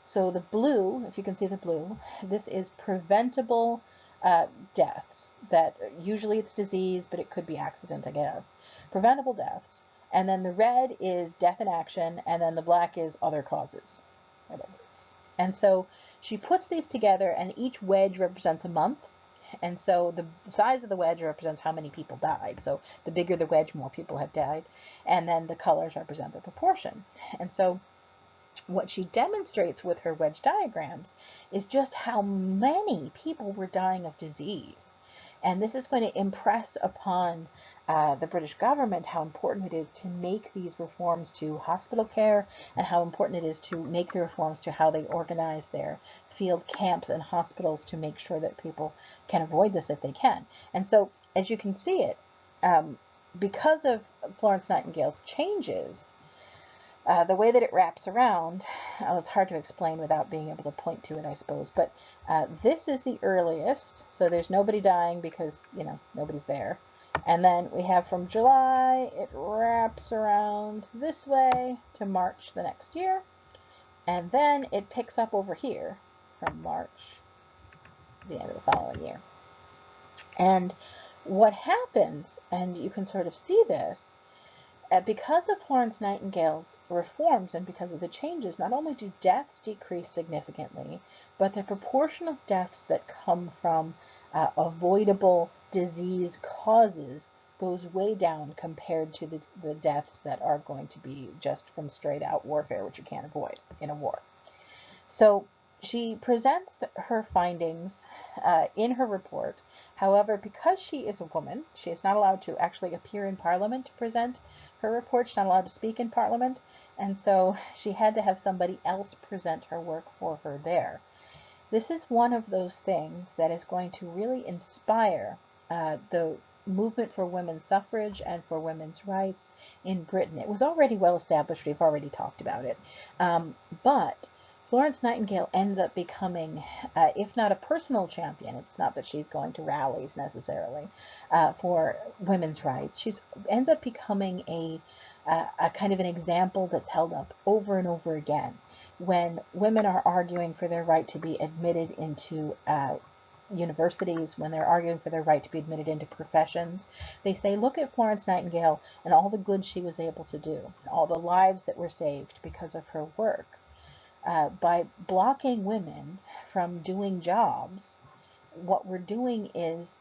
So the blue, if you can see the blue, this is preventable deaths. That usually it's disease, but it could be accident, I guess. Preventable deaths. And then the red is death in action, and then the black is other causes. And so she puts these together, and each wedge represents a month. And so the size of the wedge represents how many people died. So the bigger the wedge, more people have died. And then the colors represent the proportion. And so what she demonstrates with her wedge diagrams is just how many people were dying of disease. And this is going to impress upon the British government how important it is to make these reforms to hospital care, and how important it is to make the reforms to how they organize their field camps and hospitals to make sure that people can avoid this if they can. And so, as you can see it, because of Florence Nightingale's changes, the way that it wraps around, it's hard to explain without being able to point to it, I suppose, but this is the earliest, so there's nobody dying because, nobody's there. And then we have from July, it wraps around this way to March the next year, and then it picks up over here from March, the end of the following year. And what happens, and you can sort of see this, because of Florence Nightingale's reforms and because of the changes, not only do deaths decrease significantly, but the proportion of deaths that come from avoidable disease causes goes way down compared to the deaths that are going to be just from straight out warfare, which you can't avoid in a war. So she presents her findings in her report. However, because she is a woman, she is not allowed to actually appear in Parliament to present her report. She's not allowed to speak in Parliament, and so she had to have somebody else present her work for her there. This is one of those things that is going to really inspire the movement for women's suffrage and for women's rights in Britain. It was already well established. We've already talked about it. But Florence Nightingale ends up becoming, if not a personal champion, it's not that she's going to rallies necessarily for women's rights. She ends up becoming a kind of an example that's held up over and over again when women are arguing for their right to be admitted into universities, when they're arguing for their right to be admitted into professions. They say, look at Florence Nightingale and all the good she was able to do, all the lives that were saved because of her work. By blocking women from doing jobs, what we're doing is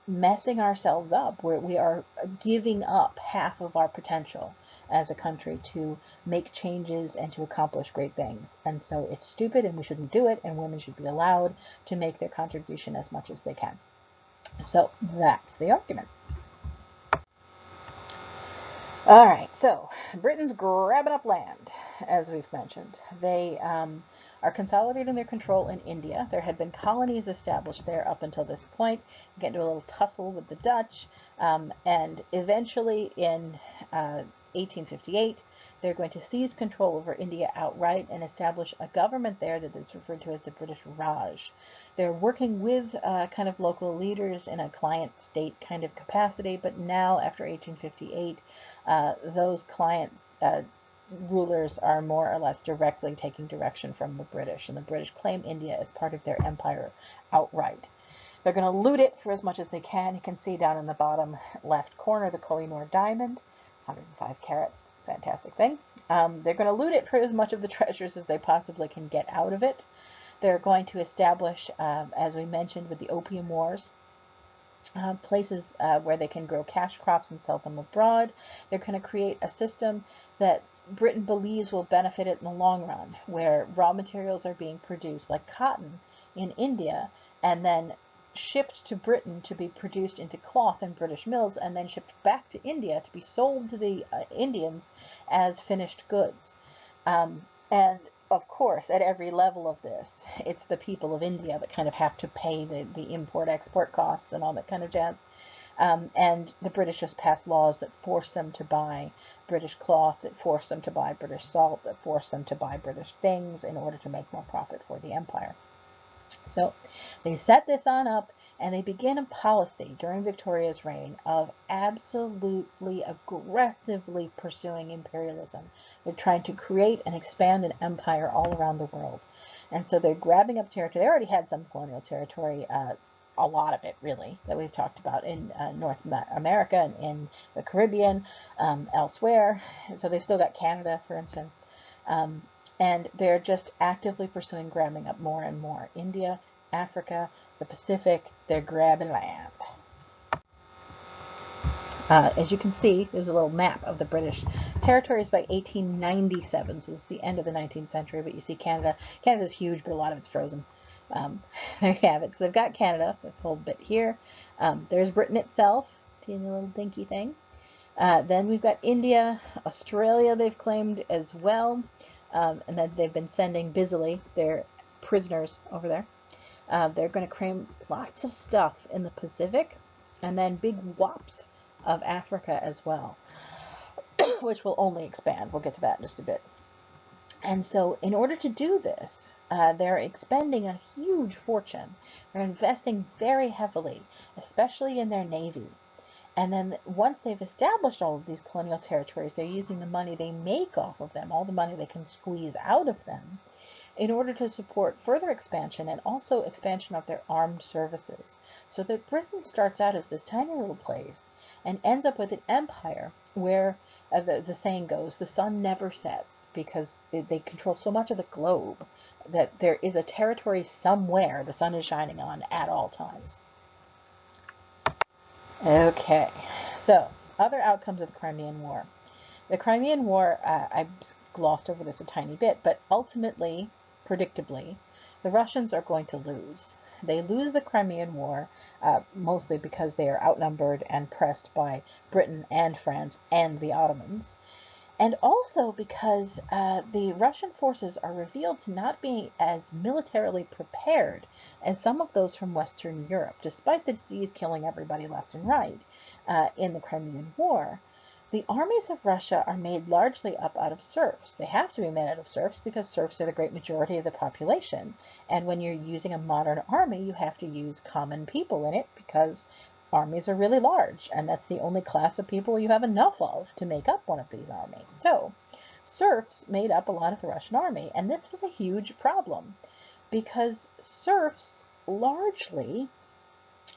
messing ourselves up, where we are giving up half of our potential as a country to make changes and to accomplish great things. And so it's stupid and we shouldn't do it, and women should be allowed to make their contribution as much as they can. So that's the argument. All right, so Britain's grabbing up land, as we've mentioned. They are consolidating their control in India. There had been colonies established there up until this point. Get into a little tussle with the Dutch, and eventually in 1858, they're going to seize control over India outright and establish a government there that is referred to as the British Raj. They're working with kind of local leaders in a client state kind of capacity, but now after 1858, those client rulers are more or less directly taking direction from the British, and the British claim India as part of their empire outright. They're going to loot it for as much as they can. You can see down in the bottom left corner the Kohinoor diamond, 105 carats, fantastic thing. They're going to loot it for as much of the treasures as they possibly can get out of it. They're going to establish, as we mentioned with the Opium Wars, places where they can grow cash crops and sell them abroad. They're going to create a system that Britain believes will benefit it in the long run, where raw materials are being produced, like cotton, in India, and then shipped to Britain to be produced into cloth in British mills, and then shipped back to India to be sold to the Indians as finished goods. And of course, at every level of this, it's the people of India that kind of have to pay the import-export costs and all that kind of jazz. And the British just pass laws that force them to buy British cloth, that force them to buy British salt, that force them to buy British things in order to make more profit for the empire. So they set this on up, and they begin a policy during Victoria's reign of absolutely aggressively pursuing imperialism. They're trying to create and expand an empire all around the world. And so they're grabbing up territory. They already had some colonial territory, a lot of it really, that we've talked about in North America and in the Caribbean, elsewhere. So they've still got Canada, for instance. And they're just actively pursuing grabbing up more and more. India, Africa, the Pacific, they're grabbing land. As you can see, there's a little map of the British territories by 1897, so this is the end of the 19th century, but you see Canada. Canada's huge, but a lot of it's frozen. There you have it. So they've got Canada, this whole bit here. There's Britain itself, teeny little dinky thing. Then we've got India, Australia they've claimed as well. And then they've been sending busily their prisoners over there. They're going to claim lots of stuff in the Pacific, and then big whops of Africa as well, which will only expand. We'll get to that in just a bit. And so in order to do this, they're expending a huge fortune. They're investing very heavily, especially in their navy. And then once they've established all of these colonial territories, they're using the money they make off of them, all the money they can squeeze out of them, in order to support further expansion and also expansion of their armed services. So that Britain starts out as this tiny little place and ends up with an empire where, the saying goes, the sun never sets, because they control so much of the globe that there is a territory somewhere the sun is shining on at all times. Okay, so other outcomes of the Crimean War. The Crimean War, I glossed over this a tiny bit, but ultimately, predictably, the Russians are going to lose. They lose the Crimean War, mostly because they are outnumbered and pressed by Britain and France and the Ottomans. And also because the Russian forces are revealed to not be as militarily prepared as some of those from Western Europe, despite the disease killing everybody left and right in the Crimean War. The armies of Russia are made largely up out of serfs. They have to be made out of serfs because serfs are the great majority of the population. And when you're using a modern army, you have to use common people in it because armies are really large, and that's the only class of people you have enough of to make up one of these armies. So serfs made up a lot of the Russian army, and this was a huge problem because serfs largely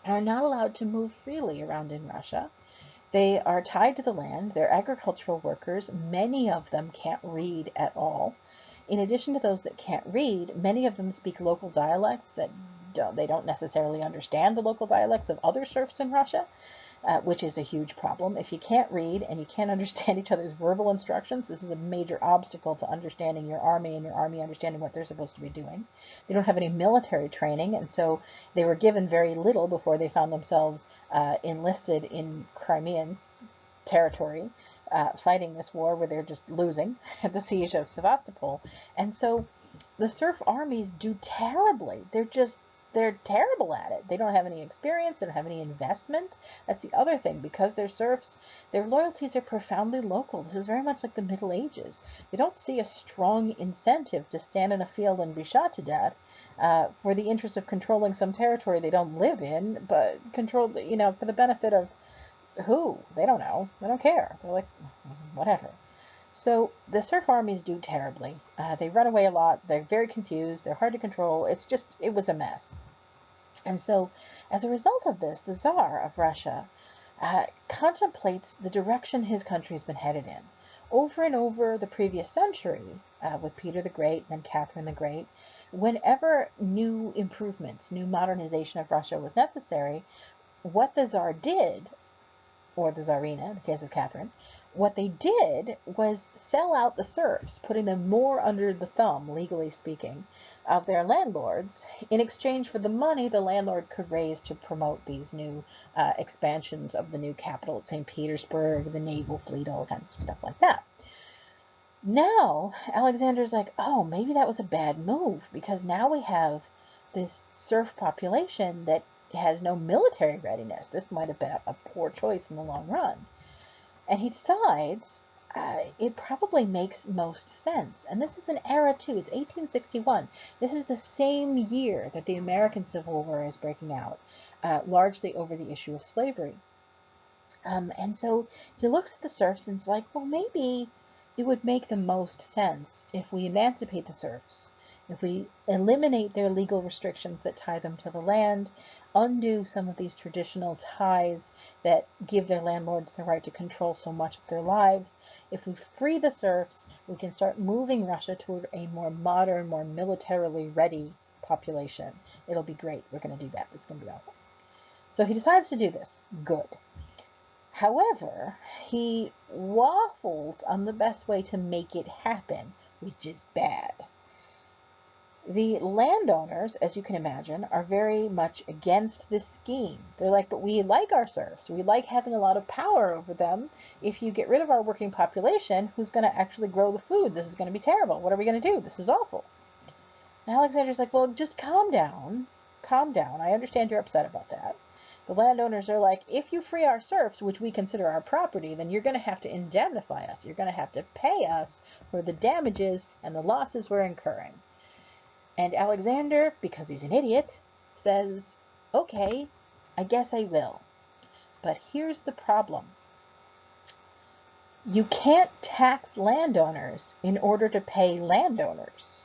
are not allowed to move freely around in Russia. They are tied to the land. They're agricultural workers. Many of them can't read at all. In addition to those that can't read, many of them speak local dialects that they don't necessarily understand the local dialects of other serfs in Russia, which is a huge problem. If you can't read and you can't understand each other's verbal instructions, this is a major obstacle to understanding your army and your army understanding what they're supposed to be doing. They don't have any military training, and so they were given very little before they found themselves enlisted in Crimean territory, fighting this war where they're just losing at the siege of Sevastopol. And so the serf armies do terribly. They're terrible at it. They don't have any experience. They don't have any investment. That's the other thing. Because they're serfs, their loyalties are profoundly local. This is very much like the Middle Ages. They don't see a strong incentive to stand in a field and be shot to death for the interest of controlling some territory they don't live in, but control, for the benefit of who? They don't know. They don't care. They're like, whatever. So the serf armies do terribly. They run away a lot. They're very confused. They're hard to control. It was a mess. And so as a result of this, the Tsar of Russia contemplates the direction his country's been headed in. Over and over the previous century, with Peter the Great and Catherine the Great, whenever new improvements, new modernization of Russia was necessary, what the Tsar did, or the Tsarina, in the case of Catherine, what they did was sell out the serfs, putting them more under the thumb, legally speaking, of their landlords, in exchange for the money the landlord could raise to promote these new expansions of the new capital at St. Petersburg, the naval fleet, all kinds of stuff like that. Now, Alexander's like, oh, maybe that was a bad move, because now we have this serf population that has no military readiness. This might have been a poor choice in the long run. And he decides it probably makes most sense. And this is an era, too. It's 1861. This is the same year that the American Civil War is breaking out, largely over the issue of slavery. And so he looks at the serfs and is like, well, maybe it would make the most sense if we emancipate the serfs, if we eliminate their legal restrictions that tie them to the land, undo some of these traditional ties that give their landlords the right to control so much of their lives. If we free the serfs, we can start moving Russia toward a more modern, more militarily ready population. It'll be great. We're going to do that. It's going to be awesome. So he decides to do this. Good. However, he waffles on the best way to make it happen, which is bad. The landowners, as you can imagine, are very much against this scheme. They're like, but we like our serfs. We like having a lot of power over them. If you get rid of our working population, who's going to actually grow the food? This is going to be terrible. What are we going to do? This is awful. And Alexander's like, well, just calm down. Calm down. I understand you're upset about that. The landowners are like, if you free our serfs, which we consider our property, then you're going to have to indemnify us. You're going to have to pay us for the damages and the losses we're incurring. And Alexander, because he's an idiot, says, okay, I guess I will. But here's the problem. You can't tax landowners in order to pay landowners.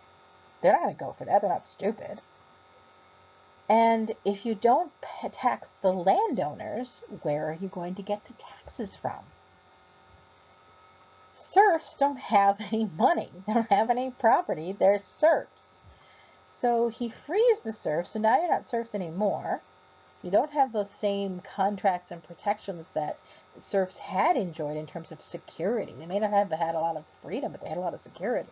They're not going to go for that. They're not stupid. And if you don't tax the landowners, where are you going to get the taxes from? Serfs don't have any money. They don't have any property. They're serfs. So he frees the serfs, so now you're not serfs anymore. You don't have the same contracts and protections that serfs had enjoyed in terms of security. They may not have had a lot of freedom, but they had a lot of security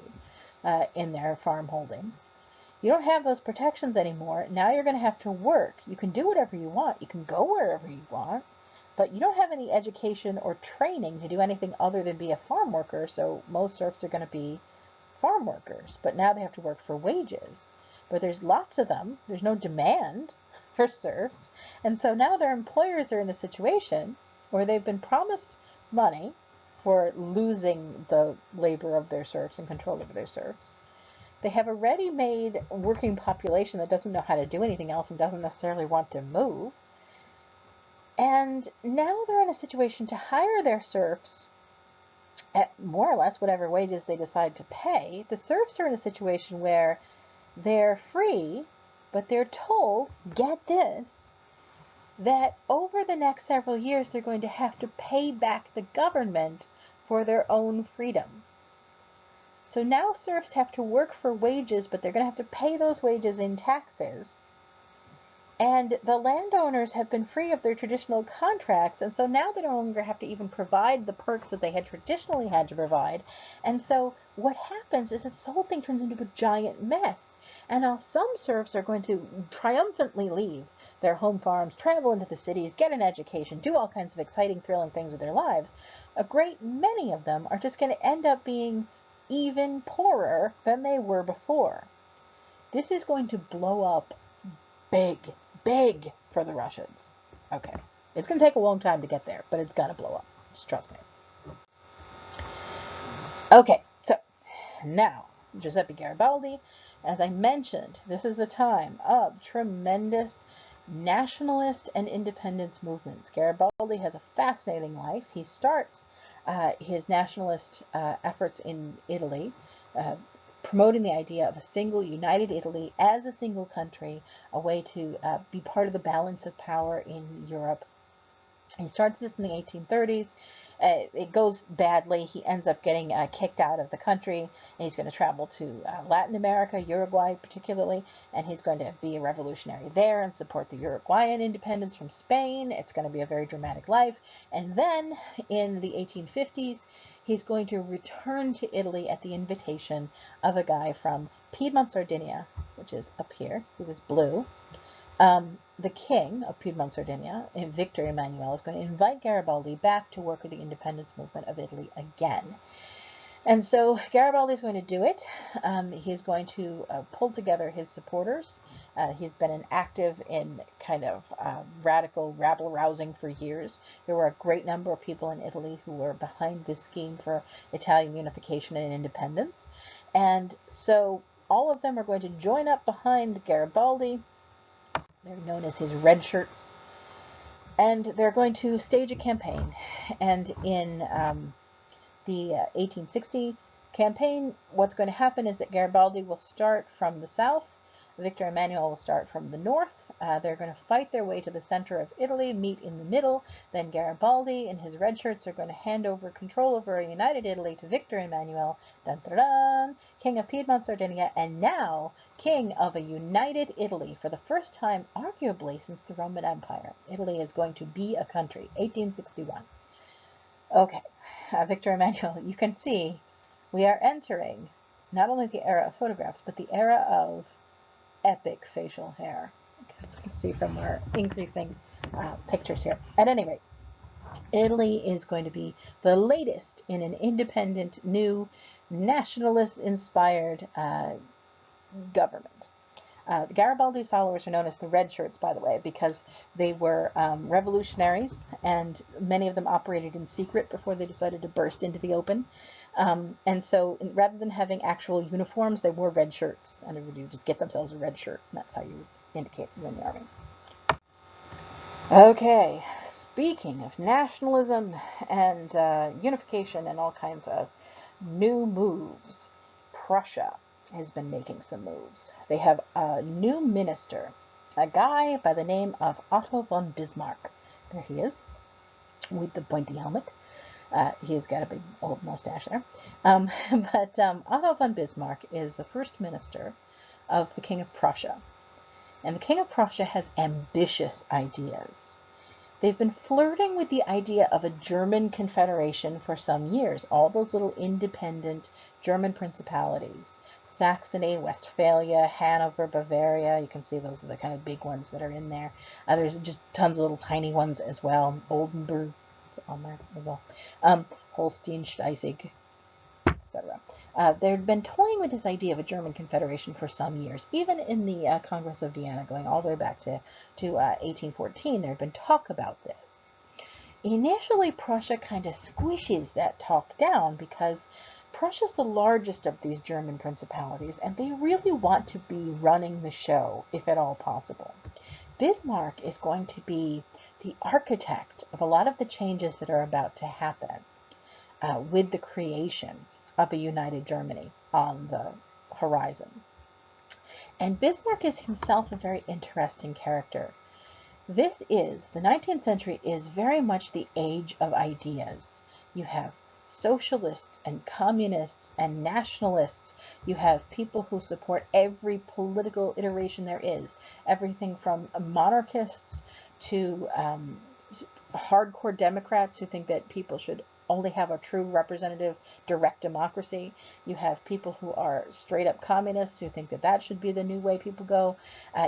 in their farm holdings. You don't have those protections anymore. Now you're going to have to work. You can do whatever you want. You can go wherever you want, but you don't have any education or training to do anything other than be a farm worker, so most serfs are going to be farm workers, but now they have to work for wages. But there's lots of them. There's no demand for serfs, and so now their employers are in a situation where they've been promised money for losing the labor of their serfs and control over their serfs. They have a ready-made working population that doesn't know how to do anything else and doesn't necessarily want to move. And now they're in a situation to hire their serfs at more or less whatever wages they decide to pay. The serfs are in a situation where they're free, but they're told, get this, that over the next several years they're going to have to pay back the government for their own freedom. So now serfs have to work for wages, but they're going to have to pay those wages in taxes. And the landowners have been free of their traditional contracts, and so now they no longer have to even provide the perks that they had traditionally had to provide. And so what happens is this whole thing turns into a giant mess. And now some serfs are going to triumphantly leave their home farms, travel into the cities, get an education, do all kinds of exciting, thrilling things with their lives. A great many of them are just going to end up being even poorer than they were before. This is going to blow up big for the Russians. Okay, it's going to take a long time to get there, but it's going to blow up. Just trust me. Okay, so now Giuseppe Garibaldi, as I mentioned, this is a time of tremendous nationalist and independence movements. Garibaldi has a fascinating life. He starts his nationalist efforts in Italy, promoting the idea of a single united Italy as a single country, a way to be part of the balance of power in Europe. He starts this in the 1830s. It goes badly. He ends up getting kicked out of the country, and he's going to travel to Latin America, Uruguay particularly, and he's going to be a revolutionary there and support the Uruguayan independence from Spain. It's going to be a very dramatic life. And then in the 1850s, he's going to return to Italy at the invitation of a guy from Piedmont, Sardinia, which is up here. See this blue? The king of Piedmont, Sardinia, Victor Emmanuel, is going to invite Garibaldi back to work with the independence movement of Italy again. And so Garibaldi is going to do it. He's going to pull together his supporters. He's been an active in kind of radical rabble-rousing for years. There were a great number of people in Italy who were behind this scheme for Italian unification and independence. And so all of them are going to join up behind Garibaldi. They're known as his red shirts. And they're going to stage a campaign. And in the 1860 campaign, what's going to happen is that Garibaldi will start from the south. Victor Emmanuel will start from the north. They're going to fight their way to the center of Italy, meet in the middle. Then Garibaldi and his red shirts are going to hand over control over a united Italy to Victor Emmanuel, dun, dun, dun, king of Piedmont, Sardinia, and now king of a united Italy for the first time, arguably, since the Roman Empire. Italy is going to be a country, 1861. Okay, Victor Emmanuel, you can see we are entering not only the era of photographs, but the era of epic facial hair, as you can see from our increasing pictures here. At any rate, Italy is going to be the latest in an independent, new, nationalist-inspired government. Garibaldi's followers are known as the red shirts, by the way, because they were revolutionaries, and many of them operated in secret before they decided to burst into the open. And so rather than having actual uniforms, they wore red shirts, and they would just get themselves a red shirt, and that's how you would indicate you're in the army. Okay, speaking of nationalism and unification and all kinds of new moves, Prussia has been making some moves. They have a new minister, a guy by the name of Otto von Bismarck. There he is, with the pointy helmet. He's got a big old mustache there. But Otto von Bismarck is the first minister of the King of Prussia. And the King of Prussia has ambitious ideas. They've been flirting with the idea of a German confederation for some years, all those little independent German principalities. Saxony, Westphalia, Hanover, Bavaria. You can see those are the kind of big ones that are in there. There's just tons of little tiny ones as well. Oldenburg is on there as well. Holstein, Schleswig, etc. They'd been toying with this idea of a German confederation for some years. Even in the Congress of Vienna, going all the way back to 1814, there had been talk about this. Initially, Prussia kind of squishes that talk down because Prussia's the largest of these German principalities, and they really want to be running the show, if at all possible. Bismarck is going to be the architect of a lot of the changes that are about to happen with the creation of a united Germany on the horizon. And Bismarck is himself a very interesting character. The 19th century is very much the age of ideas. You have socialists and communists and nationalists. You have people who support every political iteration there is. Everything from monarchists to hardcore Democrats who think that people should only have a true representative direct democracy. You have people who are straight up communists who think that that should be the new way people go.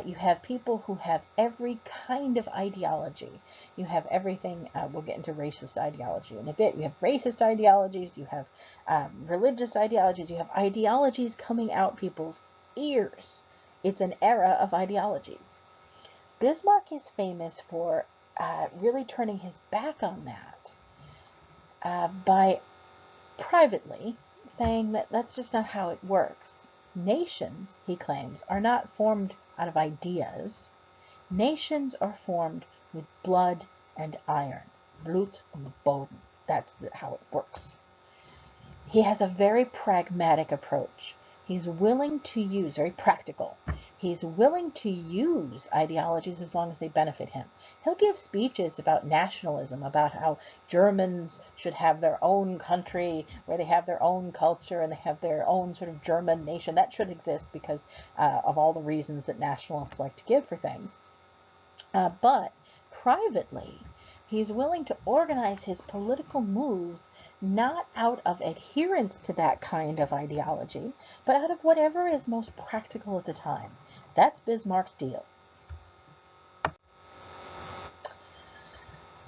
You have people who have every kind of ideology. You have everything, we'll get into racist ideology in a bit. You have racist ideologies, you have religious ideologies, you have ideologies coming out people's ears. It's an era of ideologies. Bismarck is famous for really turning his back on that. By privately saying that that's just not how it works. Nations, he claims, are not formed out of ideas. Nations are formed with blood and iron. Blut und Boden. That's how it works. He has a very pragmatic approach. He's willing to use, very practical, he's willing to use ideologies as long as they benefit him. He'll give speeches about nationalism, about how Germans should have their own country, where they have their own culture and they have their own sort of German nation. That should exist because of all the reasons that nationalists like to give for things. But privately, he's willing to organize his political moves not out of adherence to that kind of ideology, but out of whatever is most practical at the time. That's Bismarck's deal.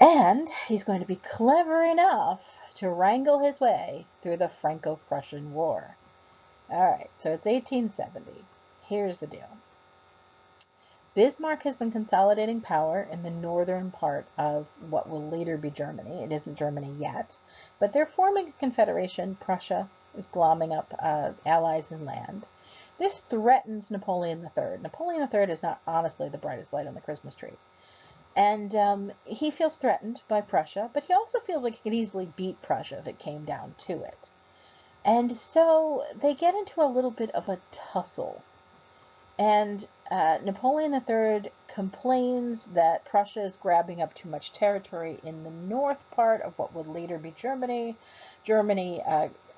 And he's going to be clever enough to wrangle his way through the Franco-Prussian War. All right, so it's 1870. Here's the deal. Bismarck has been consolidating power in the northern part of what will later be Germany. It isn't Germany yet, but they're forming a confederation. Prussia is glomming up allies in land. This threatens Napoleon III. Napoleon III is not honestly the brightest light on the Christmas tree. And he feels threatened by Prussia, but he also feels like he could easily beat Prussia if it came down to it. And so they get into a little bit of a tussle. And Napoleon III complains that Prussia is grabbing up too much territory in the north part of what would later be Germany. Germany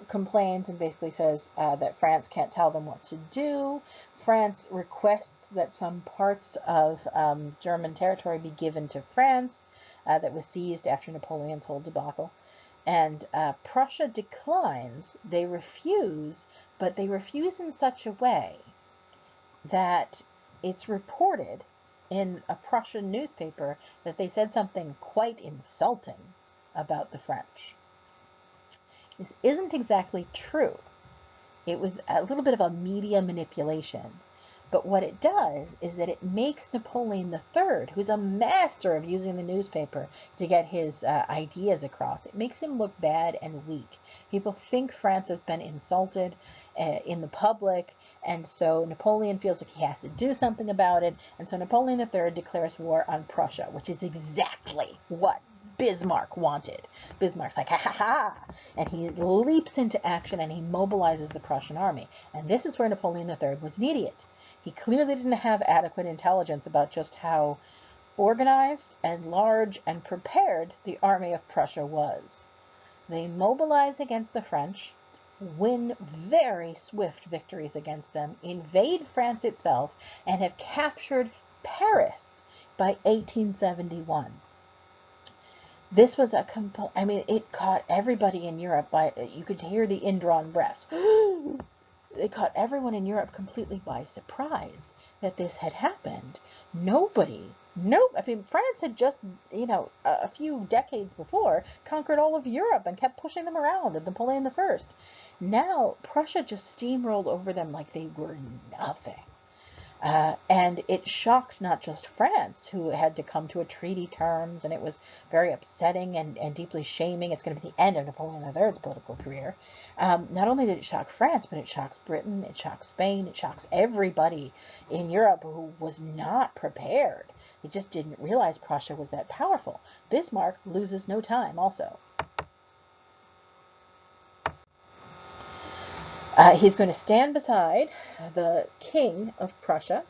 complains and basically says that France can't tell them what to do. France requests that some parts of German territory be given to France that was seized after Napoleon's whole debacle. And Prussia declines. They refuse, but they refuse in such a way that it's reported in a Prussian newspaper that they said something quite insulting about the French. This isn't exactly true. It was a little bit of a media manipulation. But what it does is that it makes Napoleon III, who's a master of using the newspaper to get his ideas across, it makes him look bad and weak. People think France has been insulted in the public, and so Napoleon feels like he has to do something about it, and so Napoleon III declares war on Prussia, which is exactly what Bismarck wanted. Bismarck's like, ha ha ha, and he leaps into action and he mobilizes the Prussian army. And this is where Napoleon III was an idiot. He clearly didn't have adequate intelligence about just how organized and large and prepared the army of Prussia was. They mobilize against the French, win very swift victories against them, invade France itself, and have captured Paris by 1871. This was a complete, I mean, it caught everybody in Europe by, you could hear the indrawn breaths. It caught everyone in Europe completely by surprise that this had happened. I mean, France had just, a few decades before conquered all of Europe and kept pushing them around with Napoleon I. Now, Prussia just steamrolled over them like they were nothing. And it shocked not just France, who had to come to a treaty terms, and it was very upsetting and deeply shaming. It's going to be the end of Napoleon III's political career. Not only did it shock France, but it shocks Britain, it shocks Spain, it shocks everybody in Europe who was not prepared. They just didn't realize Prussia was that powerful. Bismarck loses no time also. He's going to stand beside the king of Prussia,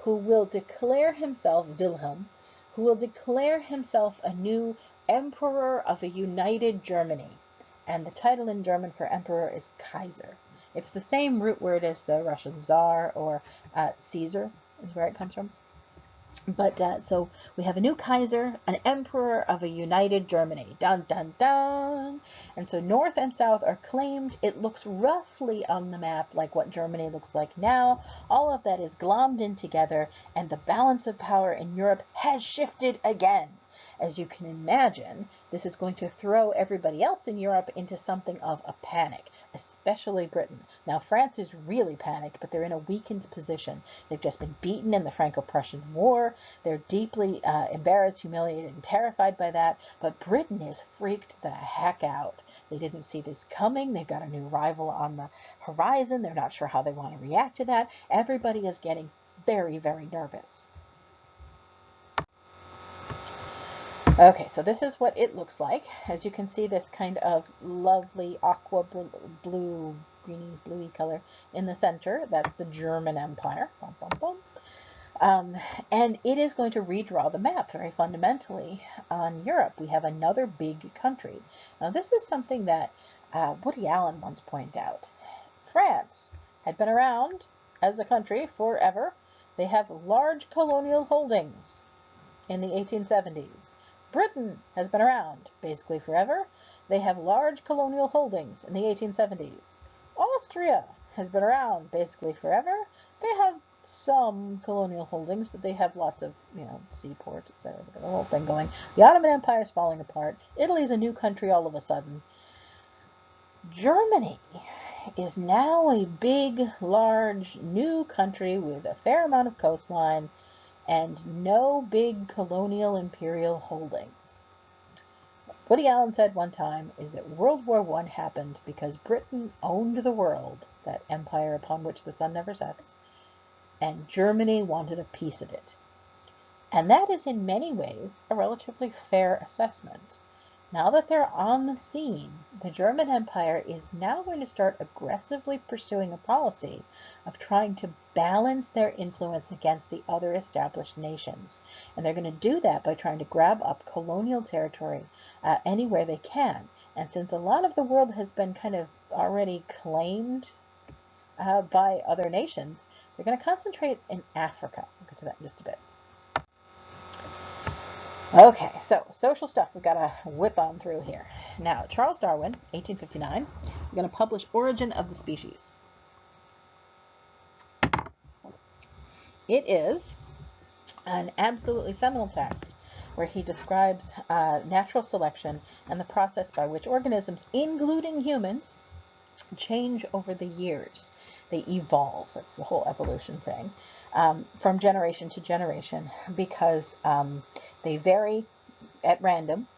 who will declare himself Wilhelm, who will declare himself a new emperor of a united Germany. And the title in German for emperor is Kaiser. It's the same root word as the Russian Tsar, or Caesar is where it comes from. But so we have a new Kaiser, an emperor of a united Germany. Dun, dun, dun. And so North and South are claimed. It looks roughly on the map like what Germany looks like now. All of that is glommed in together, and the balance of power in Europe has shifted again. As you can imagine, this is going to throw everybody else in Europe into something of a panic, especially Britain. Now, France is really panicked, but they're in a weakened position. They've just been beaten in the Franco-Prussian War. They're deeply embarrassed, humiliated, and terrified by that. But Britain is freaked the heck out. They didn't see this coming. They've got a new rival on the horizon. They're not sure how they want to react to that. Everybody is getting very, very nervous. Okay, so this is what it looks like. As you can see, this kind of lovely aqua blue, greeny, bluey color in the center. That's the German Empire. Bum, bum, bum. And it is going to redraw the map very fundamentally on Europe. We have another big country. Now, this is something that Woody Allen once pointed out. France had been around as a country forever. They have large colonial holdings in the 1870s. Britain has been around basically forever. They have large colonial holdings in the 1870s. Austria has been around basically forever. They have some colonial holdings, but they have lots of, seaports, etc. The whole thing going. The Ottoman Empire is falling apart. Italy's a new country all of a sudden. Germany is now a big, large, new country with a fair amount of coastline and no big colonial imperial holdings. What Woody Allen said one time is that World War I happened because Britain owned the world, that empire upon which the sun never sets, and Germany wanted a piece of it. And that is in many ways a relatively fair assessment. Now that they're on the scene, the German Empire is now going to start aggressively pursuing a policy of trying to balance their influence against the other established nations. And they're going to do that by trying to grab up colonial territory anywhere they can. And since a lot of the world has been kind of already claimed by other nations, they're going to concentrate in Africa. We'll get to that in just a bit. Okay, so social stuff we've got to whip on through here. Now, Charles Darwin, 1859, is going to publish Origin of the Species. It is an absolutely seminal text where he describes natural selection and the process by which organisms, including humans, change over the years. They evolve. That's the whole evolution thing. From generation to generation, because they vary at random,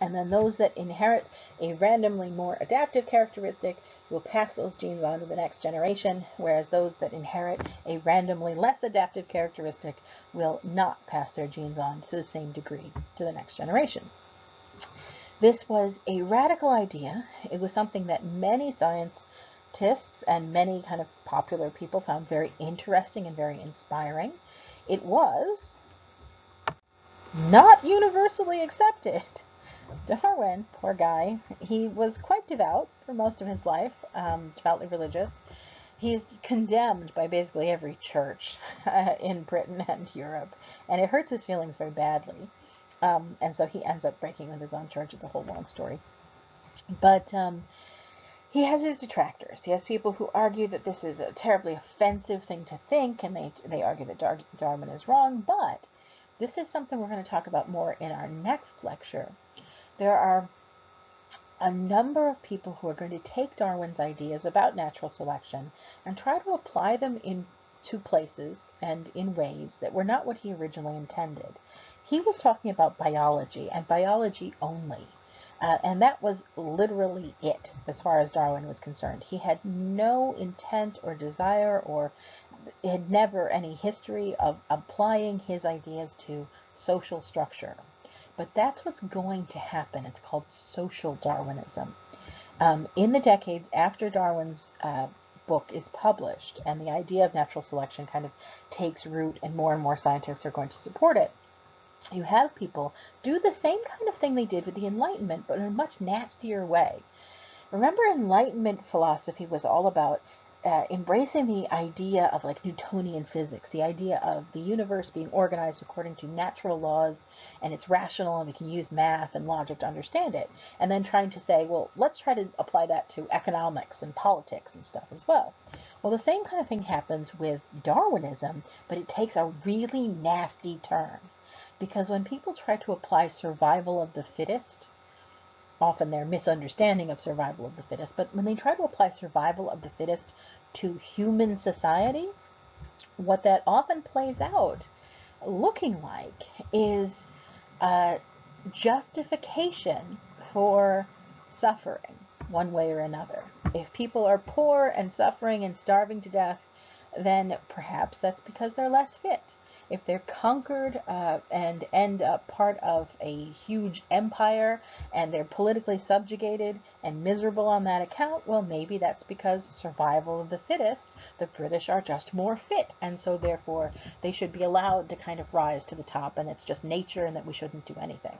and then those that inherit a randomly more adaptive characteristic will pass those genes on to the next generation, whereas those that inherit a randomly less adaptive characteristic will not pass their genes on to the same degree to the next generation. This was a radical idea. It was something that many scientists and many kind of popular people found very interesting and very inspiring. It was not universally accepted. Darwin, poor guy, he was quite devout for most of his life, devoutly religious. He's condemned by basically every church in Britain and Europe, and it hurts his feelings very badly. And so he ends up breaking with his own church. It's a whole long story. But he has his detractors. He has people who argue that this is a terribly offensive thing to think, and they argue that Darwin is wrong. But this is something we're going to talk about more in our next lecture. There are a number of people who are going to take Darwin's ideas about natural selection and try to apply them into places and in ways that were not what he originally intended. He was talking about biology and biology only. And that was literally it as far as Darwin was concerned. He had no intent or desire or had never any history of applying his ideas to social structure. But that's what's going to happen. It's called social Darwinism. In the decades after Darwin's book is published and the idea of natural selection kind of takes root and more scientists are going to support it, you have people do the same kind of thing they did with the Enlightenment, but in a much nastier way. Remember, Enlightenment philosophy was all about embracing the idea of like Newtonian physics, the idea of the universe being organized according to natural laws, and it's rational, and we can use math and logic to understand it, and then trying to say, well, let's try to apply that to economics and politics and stuff as well. Well, the same kind of thing happens with Darwinism, but it takes a really nasty turn. Because when people try to apply survival of the fittest, often their misunderstanding of survival of the fittest, but when they try to apply survival of the fittest to human society, what that often plays out looking like is a justification for suffering one way or another. If people are poor and suffering and starving to death, then perhaps that's because they're less fit. If they're conquered and end up part of a huge empire and they're politically subjugated and miserable on that account, well, maybe that's because survival of the fittest, the British are just more fit, and so therefore they should be allowed to kind of rise to the top, and it's just nature and that we shouldn't do anything.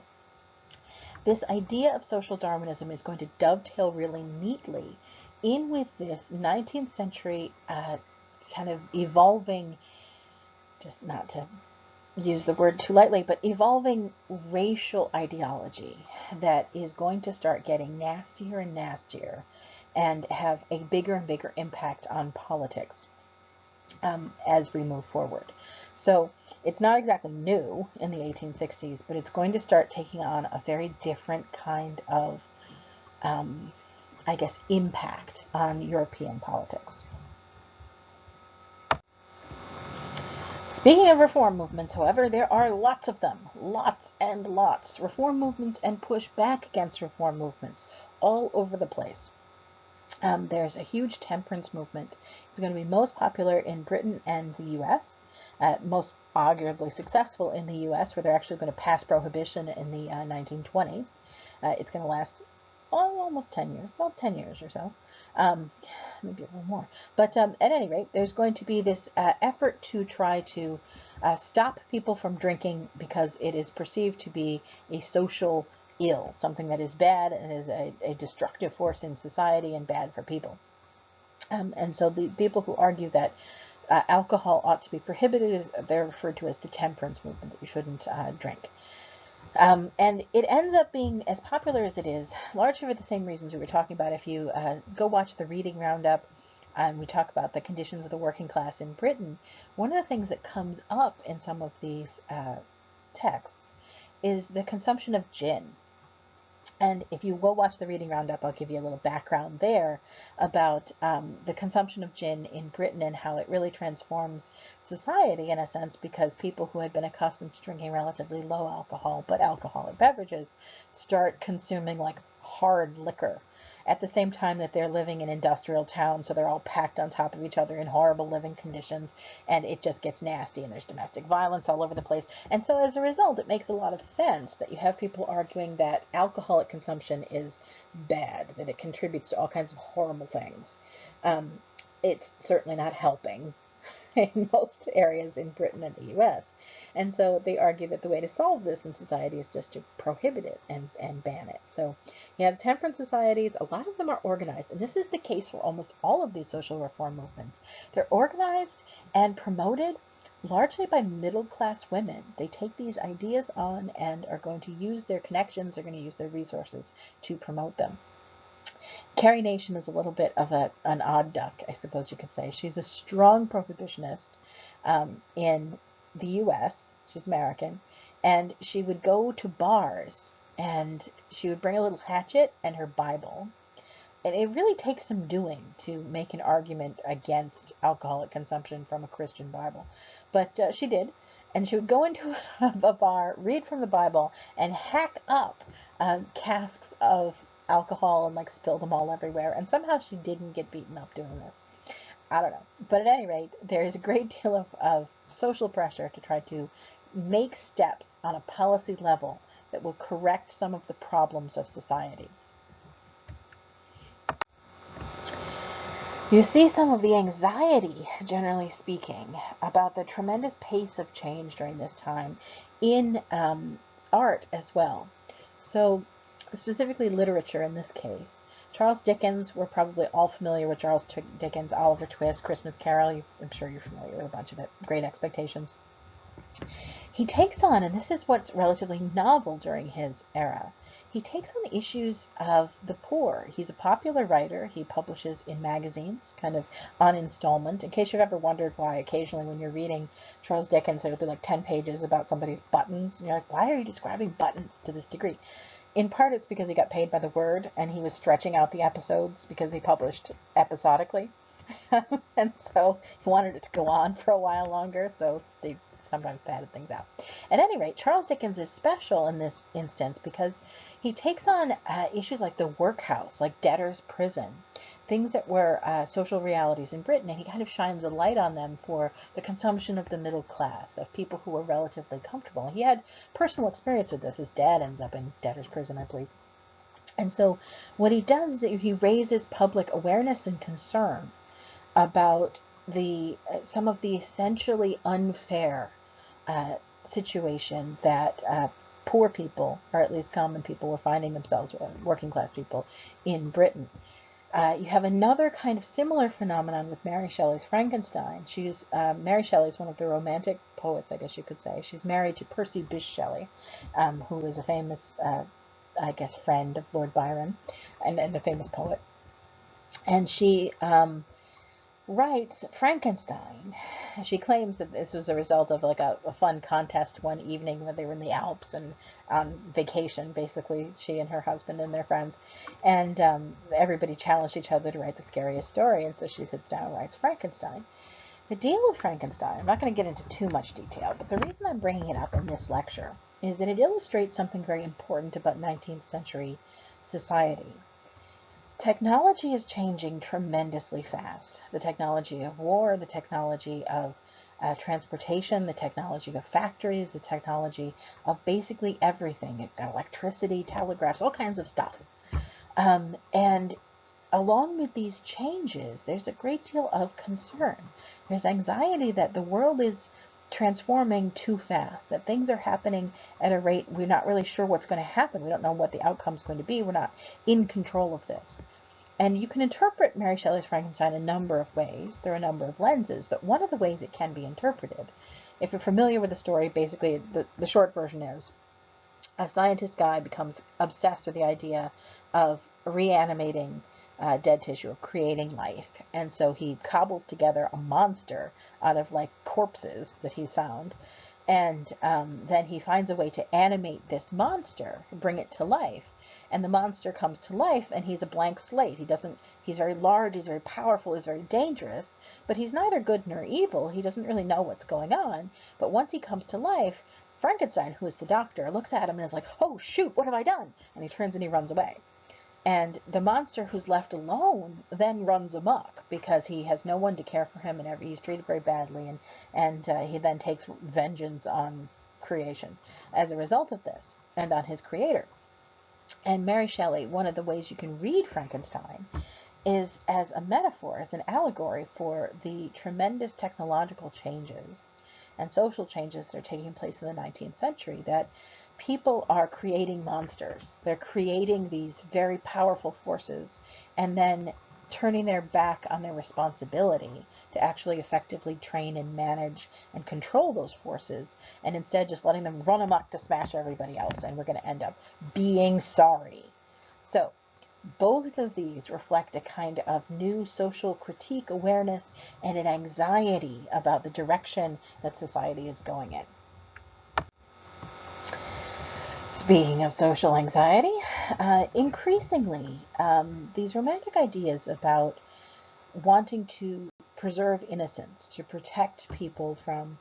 This idea of social Darwinism is going to dovetail really neatly in with this 19th century kind of evolving, just not to use the word too lightly, but evolving racial ideology that is going to start getting nastier and nastier and have a bigger and bigger impact on politics as we move forward. So it's not exactly new in the 1860s, but it's going to start taking on a very different kind of, I guess, impact on European politics. Speaking of reform movements, however, there are lots of them, lots and lots. Reform movements and push back against reform movements all over the place. There's a huge temperance movement. It's going to be most popular in Britain and the U.S., most arguably successful in the U.S., where they're actually going to pass prohibition in the 1920s. It's going to last almost 10 years, well, 10 years or so. Maybe a little more. But at any rate, there's going to be this effort to try to stop people from drinking because it is perceived to be a social ill, something that is bad and is a destructive force in society and bad for people. And so the people who argue that alcohol ought to be prohibited, they're referred to as the Temperance Movement, that you shouldn't drink. And it ends up being as popular as it is, largely for the same reasons we were talking about. If you go watch the Reading Roundup, and we talk about the conditions of the working class in Britain, one of the things that comes up in some of these texts is the consumption of gin. And if you go watch the Reading Roundup, I'll give you a little background there about the consumption of gin in Britain and how it really transforms society in a sense, because people who had been accustomed to drinking relatively low alcohol but alcoholic beverages start consuming like hard liquor at the same time that they're living in industrial towns, so they're all packed on top of each other in horrible living conditions, and it just gets nasty, and there's domestic violence all over the place. And so as a result, it makes a lot of sense that you have people arguing that alcoholic consumption is bad, that it contributes to all kinds of horrible things. It's certainly not helping in most areas in Britain and the US. And so they argue that the way to solve this in society is just to prohibit it and ban it. So you have temperance societies. A lot of them are organized, and this is the case for almost all of these social reform movements. They're organized and promoted largely by middle-class women. They take these ideas on and are going to use their connections, are going to use their resources to promote them. Coronation is a little bit of an odd duck, I suppose you could say. She's a strong prohibitionist in the U.S. She's American, and she would go to bars, and she would bring a little hatchet and her Bible. And it really takes some doing to make an argument against alcoholic consumption from a Christian Bible. But she did. And she would go into a bar, read from the Bible, and hack up casks of alcohol and like spill them all everywhere. And somehow she didn't get beaten up doing this. I don't know. But at any rate, there is a great deal of social pressure to try to make steps on a policy level that will correct some of the problems of society. You see some of the anxiety, generally speaking, about the tremendous pace of change during this time in art as well. So specifically literature in this case. Charles Dickens, we're probably all familiar with Charles Dickens, Oliver Twist, Christmas Carol. I'm sure you're familiar with a bunch of it. Great Expectations. He takes on, and this is what's relatively novel during his era, he takes on the issues of the poor. He's a popular writer. He publishes in magazines, kind of on installment. In case you've ever wondered why occasionally when you're reading Charles Dickens, it'll be like 10 pages about somebody's buttons. And you're like, why are you describing buttons to this degree? In part, it's because he got paid by the word, and he was stretching out the episodes because he published episodically. And so he wanted it to go on for a while longer, so they sometimes padded things out. At any rate, Charles Dickens is special in this instance because he takes on issues like the workhouse, like debtor's prison, things that were social realities in Britain, and he kind of shines a light on them for the consumption of the middle class, of people who were relatively comfortable. He had personal experience with this. His dad ends up in debtor's prison, I believe. And so what he does is he raises public awareness and concern about some of the essentially unfair situation that poor people, or at least common people, were finding themselves, working class people, in Britain. You have another kind of similar phenomenon with Mary Shelley's Frankenstein. Mary Shelley is one of the romantic poets, I guess you could say. She's married to Percy Bysshe Shelley, who was a famous, I guess, friend of Lord Byron and a famous poet. And she writes Frankenstein. She claims that this was a result of like a fun contest one evening when they were in the Alps and on vacation, basically, she and her husband and their friends. And everybody challenged each other to write the scariest story, and so she sits down and writes Frankenstein. The deal with Frankenstein, I'm not going to get into too much detail, but the reason I'm bringing it up in this lecture is that it illustrates something very important about 19th century society. Technology is changing tremendously fast. The technology of war, the technology of transportation, the technology of factories, the technology of basically everything, electricity, telegraphs, all kinds of stuff. And along with these changes, there's a great deal of concern. There's anxiety that the world is transforming too fast, that things are happening at a rate we're not really sure what's going to happen. We don't know what the outcome is going to be. We're not in control of this. And you can interpret Mary Shelley's Frankenstein a number of ways. There are a number of lenses, but one of the ways it can be interpreted, if you're familiar with the story, basically the short version is a scientist guy becomes obsessed with the idea of reanimating dead tissue, of creating life. And so he cobbles together a monster out of like corpses that he's found. And then he finds a way to animate this monster, bring it to life. And the monster comes to life, and he's a blank slate. He's very large, he's very powerful, he's very dangerous, but he's neither good nor evil. He doesn't really know what's going on. But once he comes to life, Frankenstein, who is the doctor, looks at him and is like, oh, shoot, what have I done? And he turns and he runs away. And the monster who's left alone then runs amok because he has no one to care for him, and he's treated very badly, and he then takes vengeance on creation as a result of this, and on his creator. And Mary Shelley, one of the ways you can read Frankenstein is as a metaphor, as an allegory for the tremendous technological changes and social changes that are taking place in the 19th century, that people are creating monsters. They're creating these very powerful forces and then turning their back on their responsibility to actually effectively train and manage and control those forces, and instead just letting them run amok to smash everybody else, and we're going to end up being sorry. So both of these reflect a kind of new social critique awareness and an anxiety about the direction that society is going in. Speaking of social anxiety, increasingly, these romantic ideas about wanting to preserve innocence, to protect people from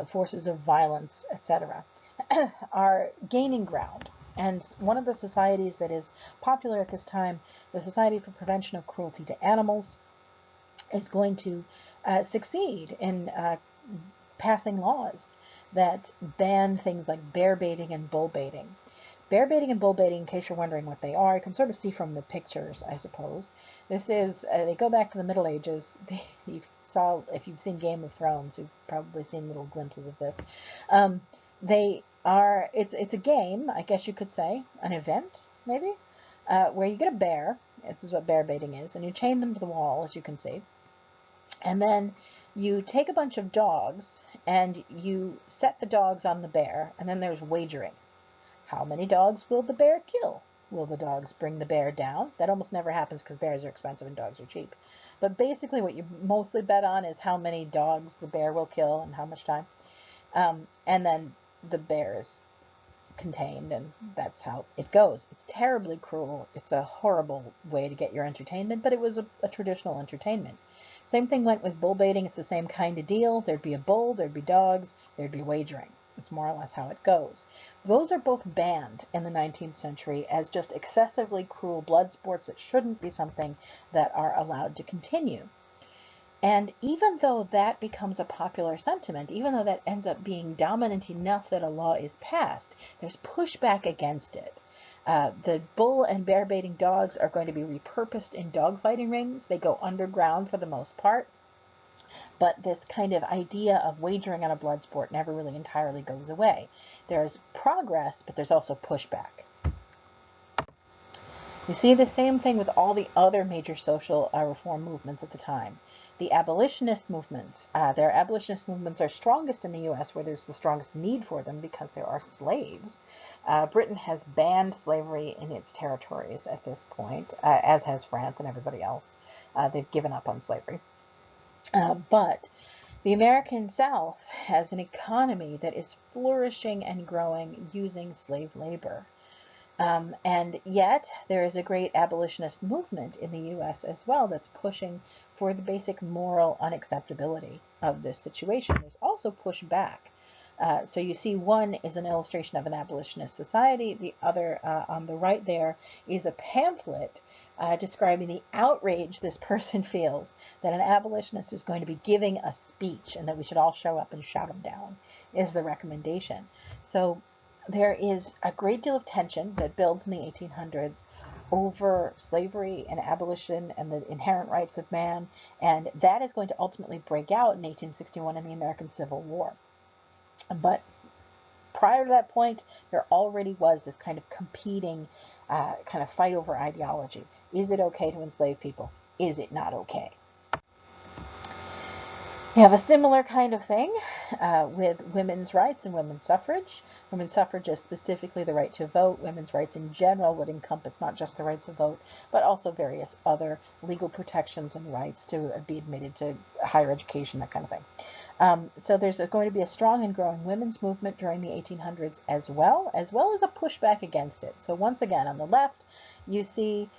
forces of violence, etc., are gaining ground. And one of the societies that is popular at this time, the Society for Prevention of Cruelty to Animals, is going to succeed in passing laws that ban things like bear baiting and bull baiting. Bear baiting and bull baiting, in case you're wondering what they are, you can sort of see from the pictures, I suppose. This is, they go back to the Middle Ages. You saw, if you've seen Game of Thrones, you've probably seen little glimpses of this. They are, it's a game, I guess you could say, an event, maybe, where you get a bear, this is what bear baiting is, and you chain them to the wall, as you can see. And then you take a bunch of dogs, and you set the dogs on the bear, and then there's wagering. How many dogs will the bear kill? Will the dogs bring the bear down? That almost never happens because bears are expensive and dogs are cheap. But basically what you mostly bet on is how many dogs the bear will kill and how much time. And then the bear is contained, and that's how it goes. It's terribly cruel. It's a horrible way to get your entertainment, but it was a traditional entertainment. Same thing went with bull baiting. It's the same kind of deal. There'd be a bull, there'd be dogs, there'd be wagering. It's more or less how it goes. Those are both banned in the 19th century as just excessively cruel blood sports that shouldn't be something that are allowed to continue. And even though that becomes a popular sentiment, even though that ends up being dominant enough that a law is passed, there's pushback against it. The bull and bear baiting dogs are going to be repurposed in dogfighting rings. They go underground for the most part. But this kind of idea of wagering on a blood sport never really entirely goes away. There's progress, but there's also pushback. You see the same thing with all the other major social reform movements at the time. The abolitionist movements, their abolitionist movements are strongest in the U.S., where there's the strongest need for them because there are slaves. Britain has banned slavery in its territories at this point, as has France and everybody else. They've given up on slavery. But the American South has an economy that is flourishing and growing using slave labor. And yet there is a great abolitionist movement in the U.S. as well that's pushing for the basic moral unacceptability of this situation. There's also pushback. So you see one is an illustration of an abolitionist society. The other on the right there is a pamphlet describing the outrage this person feels that an abolitionist is going to be giving a speech and that we should all show up and shout him down, is the recommendation. So there is a great deal of tension that builds in the 1800s over slavery and abolition and the inherent rights of man, and that is going to ultimately break out in 1861 in the American Civil War. But prior to that point, there already was this kind of competing kind of fight over ideology. Is it okay to enslave people? Is it not okay? You have a similar kind of thing with women's rights and women's suffrage. Women's suffrage is specifically the right to vote. Women's rights in general would encompass not just the rights to vote, but also various other legal protections and rights to be admitted to higher education, that kind of thing. So there's going to be a strong and growing women's movement during the 1800s as well as a pushback against it. So once again, on the left, you see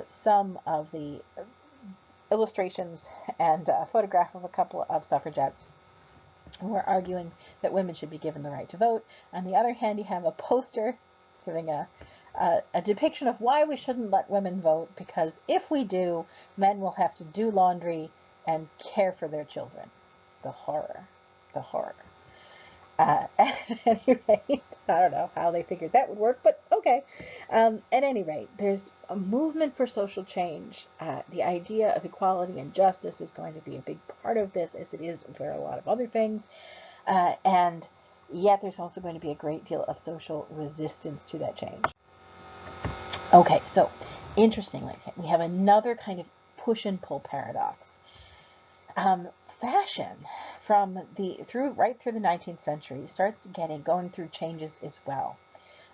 some of the illustrations and a photograph of a couple of suffragettes who are arguing that women should be given the right to vote. On the other hand, you have a poster giving a depiction of why we shouldn't let women vote, because if we do, men will have to do laundry and care for their children. The horror. The horror. At any rate, I don't know how they figured that would work, but okay. At any rate, there's a movement for social change. The idea of equality and justice is going to be a big part of this, as it is for a lot of other things. And yet there's also going to be a great deal of social resistance to that change. Okay, so interestingly, we have another kind of push and pull paradox. Fashion from right through the 19th century starts going through changes as well.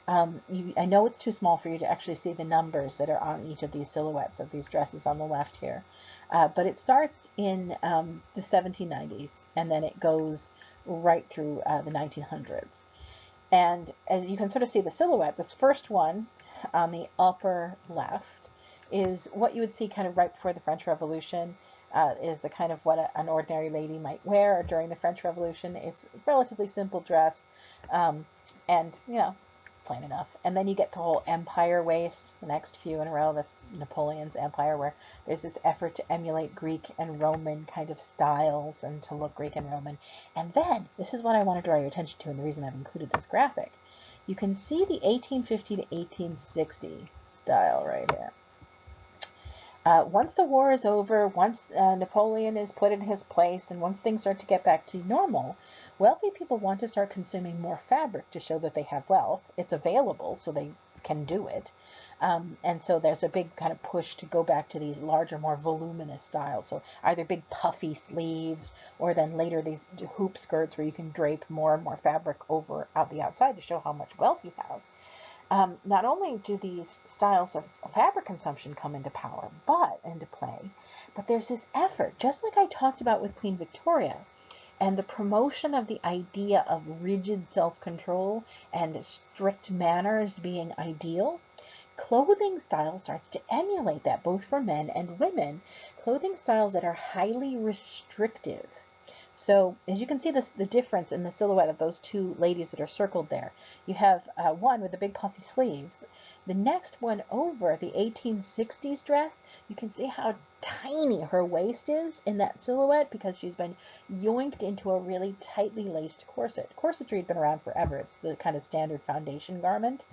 I know it's too small for you to actually see the numbers that are on each of these silhouettes of these dresses on the left here, but it starts in the 1790s, and then it goes right through the 1900s. And as you can sort of see the silhouette, this first one on the upper left is what you would see kind of right before the French Revolution. Is the kind of what an ordinary lady might wear during the French Revolution. It's a relatively simple dress, and, you know, plain enough. And then you get the whole empire waist, the next few in a row. That's Napoleon's empire, where there's this effort to emulate Greek and Roman kind of styles and to look Greek and Roman. And then, this is what I want to draw your attention to, and the reason I've included this graphic. You can see the 1850 to 1860 style right here. Once the war is over, once Napoleon is put in his place, and once things start to get back to normal, wealthy people want to start consuming more fabric to show that they have wealth. It's available, so they can do it. And so there's a big kind of push to go back to these larger, more voluminous styles. So either big puffy sleeves, or then later these hoop skirts where you can drape more and more fabric over out the outside to show how much wealth you have. Not only do these styles of fabric consumption come into play, but there's this effort, just like I talked about with Queen Victoria, and the promotion of the idea of rigid self-control and strict manners being ideal. Clothing style starts to emulate that, both for men and women. Clothing styles that are highly restrictive. So as you can see the difference in the silhouette of those two ladies that are circled there. You have one with the big puffy sleeves. The next one over, the 1860s dress, you can see how tiny her waist is in that silhouette because she's been yoinked into a really tightly laced corset. Corsetry had been around forever. It's the kind of standard foundation garment.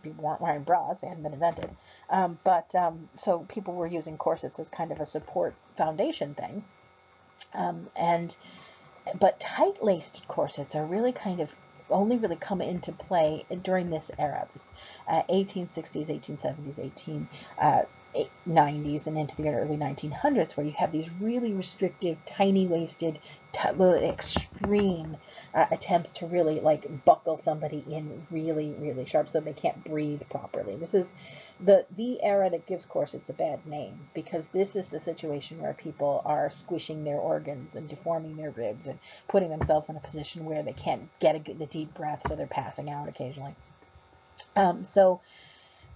People weren't wearing bras, they hadn't been invented. So people were using corsets as kind of a support foundation thing. But tight-laced corsets are really kind of only really come into play during this era, this 1860s, 1870s, 1890s, and into the early 1900s, where you have these really restrictive, tiny-waisted, extreme attempts to really like buckle somebody in really, really sharp so they can't breathe properly. This is the era that gives corsets a bad name, because this is the situation where people are squishing their organs and deforming their ribs and putting themselves in a position where they can't get a deep breath, so they're passing out occasionally. So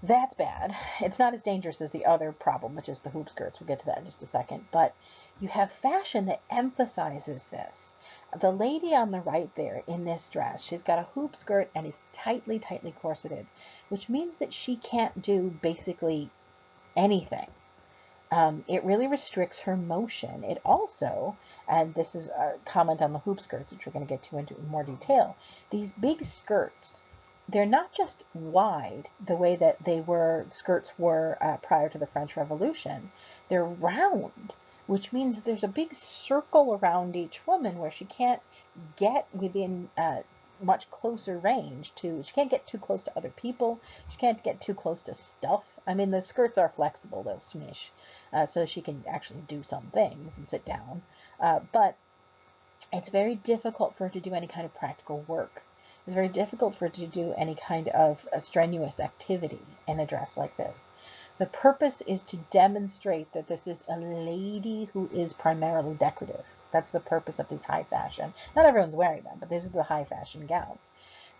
that's bad. It's not as dangerous as the other problem, which is the hoop skirts. We'll get to that in just a second. But you have fashion that emphasizes this. The lady on the right there in this dress, she's got a hoop skirt and is tightly, tightly corseted, which means that she can't do basically anything. It really restricts her motion. It also, and this is a comment on the hoop skirts, which we're going to get to into in more detail, these big skirts, they're not just wide the way that skirts were prior to the French Revolution. They're round, which means there's a big circle around each woman where she can't get within much closer range she can't get too close to other people. She can't get too close to stuff. I mean, the skirts are flexible, they'll smish, so she can actually do some things and sit down. But it's very difficult for her to do any kind of practical work. It's very difficult for her to do any kind of strenuous activity in a dress like this. The purpose is to demonstrate that this is a lady who is primarily decorative. That's the purpose of these high fashion. Not everyone's wearing them, but these are the high fashion gowns.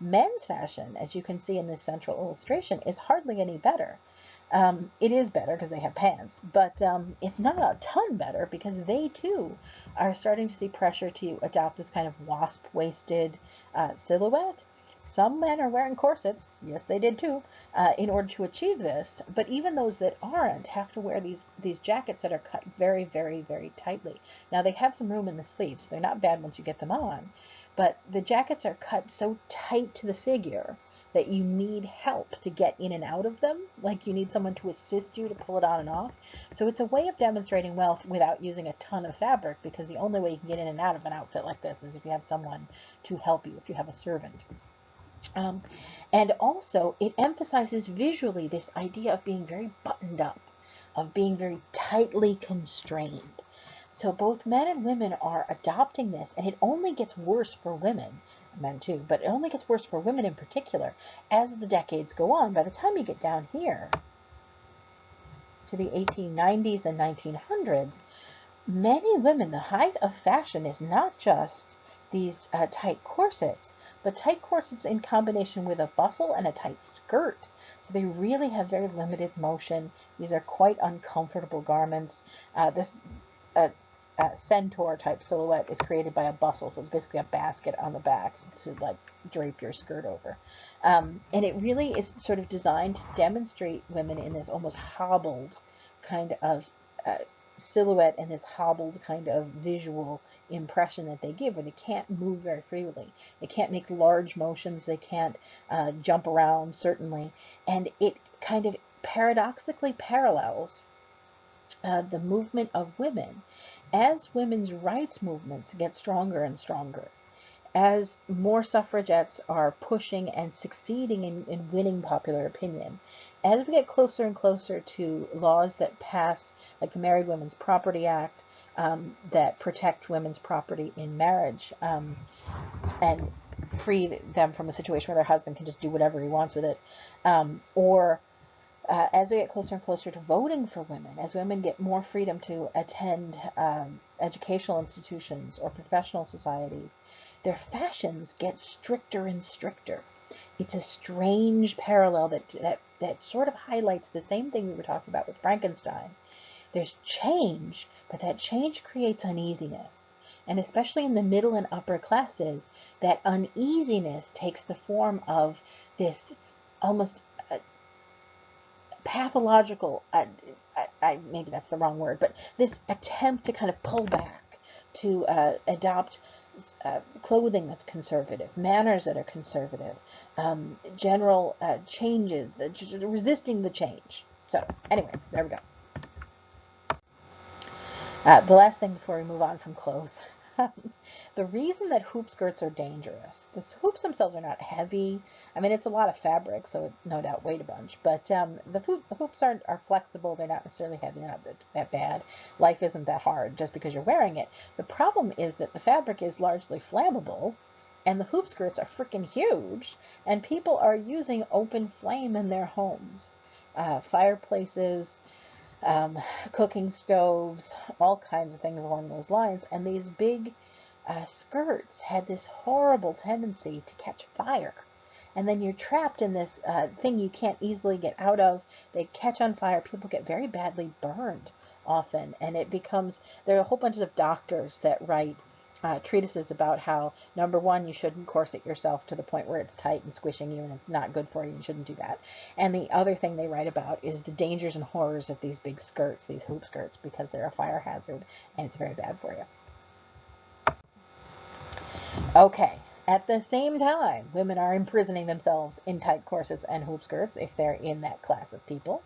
Men's fashion, as you can see in this central illustration, is hardly any better. It is better because they have pants, but it's not a ton better because they too are starting to see pressure to adopt this kind of wasp-waisted silhouette. Some men are wearing corsets, yes they did too, in order to achieve this, but even those that aren't have to wear these jackets that are cut very, very, very tightly. Now they have some room in the sleeves, so they're not bad once you get them on, but the jackets are cut so tight to the figure that you need help to get in and out of them, like you need someone to assist you to pull it on and off. So it's a way of demonstrating wealth without using a ton of fabric, because the only way you can get in and out of an outfit like this is if you have someone to help you, if you have a servant. And also, it emphasizes visually this idea of being very buttoned up. of being very tightly constrained. So both men and women are adopting this, and it only gets worse for women, men too, but it only gets worse for women in particular as the decades go on. By the time you get down here to the 1890s and 1900s, many women, the height of fashion is not just these tight corsets, but tight corsets in combination with a bustle and a tight skirt. So they really have very limited motion. These are quite uncomfortable garments. This centaur type silhouette is created by a bustle, so it's basically a basket on the back to like drape your skirt over. And it really is sort of designed to demonstrate women in this almost hobbled kind of silhouette and this hobbled kind of visual impression that they give, where they can't move very freely. They can't make large motions. They can't jump around, certainly. And it kind of paradoxically parallels the movement of women as women's rights movements get stronger and stronger, as more suffragettes are pushing and succeeding in winning popular opinion, as we get closer and closer to laws that pass, like the Married Women's Property Act, that protect women's property in marriage, and free them from a situation where their husband can just do whatever he wants with it, or as we get closer and closer to voting for women, as women get more freedom to attend educational institutions or professional societies, their fashions get stricter and stricter. It's a strange parallel that sort of highlights the same thing we were talking about with Frankenstein. There's change, but that change creates uneasiness. And especially in the middle and upper classes, that uneasiness takes the form of this almost pathological, maybe that's the wrong word, but this attempt to kind of pull back, to adopt clothing that's conservative, manners that are conservative, general changes, resisting the change. So anyway, there we go. The last thing before we move on from clothes. The reason that hoop skirts are dangerous, the hoops themselves are not heavy. I mean, it's a lot of fabric, so it no doubt weighed a bunch. But the hoops are flexible. They're not necessarily heavy. They're not that bad. Life isn't that hard just because you're wearing it. The problem is that the fabric is largely flammable, and the hoop skirts are freaking huge, and people are using open flame in their homes, fireplaces, cooking stoves, all kinds of things along those lines. And these big skirts had this horrible tendency to catch fire. And then you're trapped in this thing you can't easily get out of. They catch on fire. People get very badly burned often. And it becomes, there are a whole bunch of doctors that write treatises about how, number one, you shouldn't corset yourself to the point where it's tight and squishing you and it's not good for you. You shouldn't do that. And the other thing they write about is the dangers and horrors of these big skirts, these hoop skirts, because they're a fire hazard and it's very bad for you. Okay, at the same time, women are imprisoning themselves in tight corsets and hoop skirts if they're in that class of people.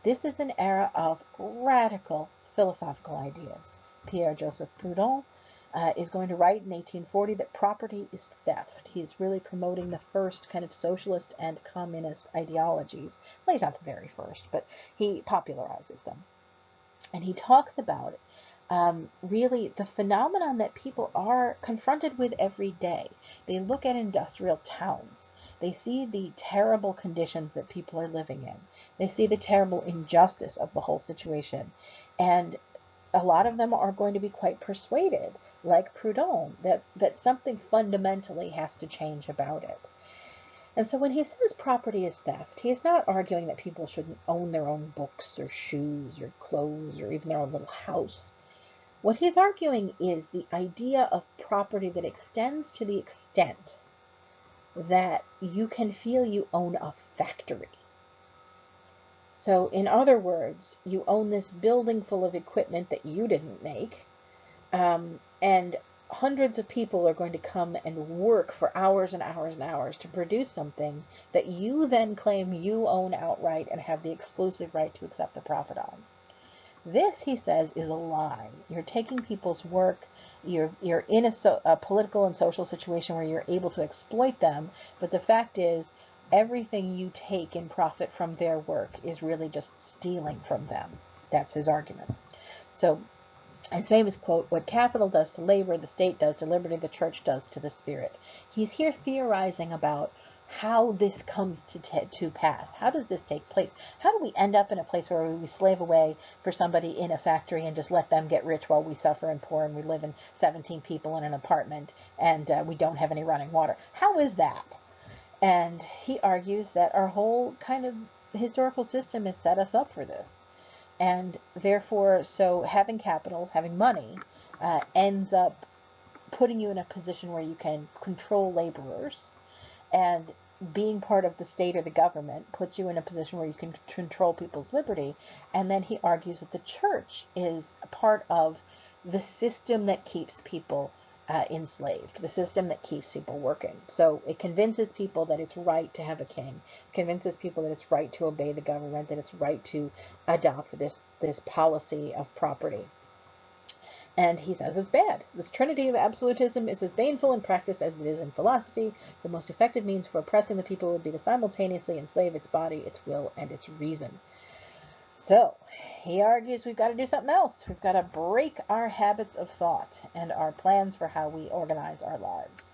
This is an era of radical philosophical ideas. Pierre-Joseph Proudhon is going to write in 1840 that property is theft. He's really promoting the first kind of socialist and communist ideologies. Well, he's not the very first, but he popularizes them. And he talks about really the phenomenon that people are confronted with every day. They look at industrial towns. They see the terrible conditions that people are living in. They see the terrible injustice of the whole situation. And a lot of them are going to be quite persuaded, like Proudhon, that something fundamentally has to change about it. And so when he says property is theft, he's not arguing that people shouldn't own their own books or shoes or clothes or even their own little house. What he's arguing is the idea of property that extends to the extent that you can feel you own a factory. So in other words, you own this building full of equipment that you didn't make, and hundreds of people are going to come and work for hours and hours and hours to produce something that you then claim you own outright and have the exclusive right to accept the profit on. This, he says, is a lie. You're taking people's work, you're in a political and social situation where you're able to exploit them, but the fact is, everything you take in profit from their work is really just stealing from them. That's his argument. So his famous quote, "What capital does to labor, the state does to liberty, the church does to the spirit." He's here theorizing about how this comes to pass. How does this take place? How do we end up in a place where we slave away for somebody in a factory and just let them get rich while we suffer and poor and we live in 17 people in an apartment and we don't have any running water? How is that? And he argues that our whole kind of historical system has set us up for this. And therefore, so having capital, having money, ends up putting you in a position where you can control laborers, and being part of the state or the government puts you in a position where you can control people's liberty. And then he argues that the church is a part of the system that keeps people enslaved, the system that keeps people working. So it convinces people that it's right to have a king, convinces people that it's right to obey the government, that it's right to adopt this policy of property. And he says it's bad. This trinity of absolutism is as baneful in practice as it is in philosophy. The most effective means for oppressing the people would be to simultaneously enslave its body, its will, and its reason. So he argues we've got to do something else. We've got to break our habits of thought and our plans for how we organize our lives.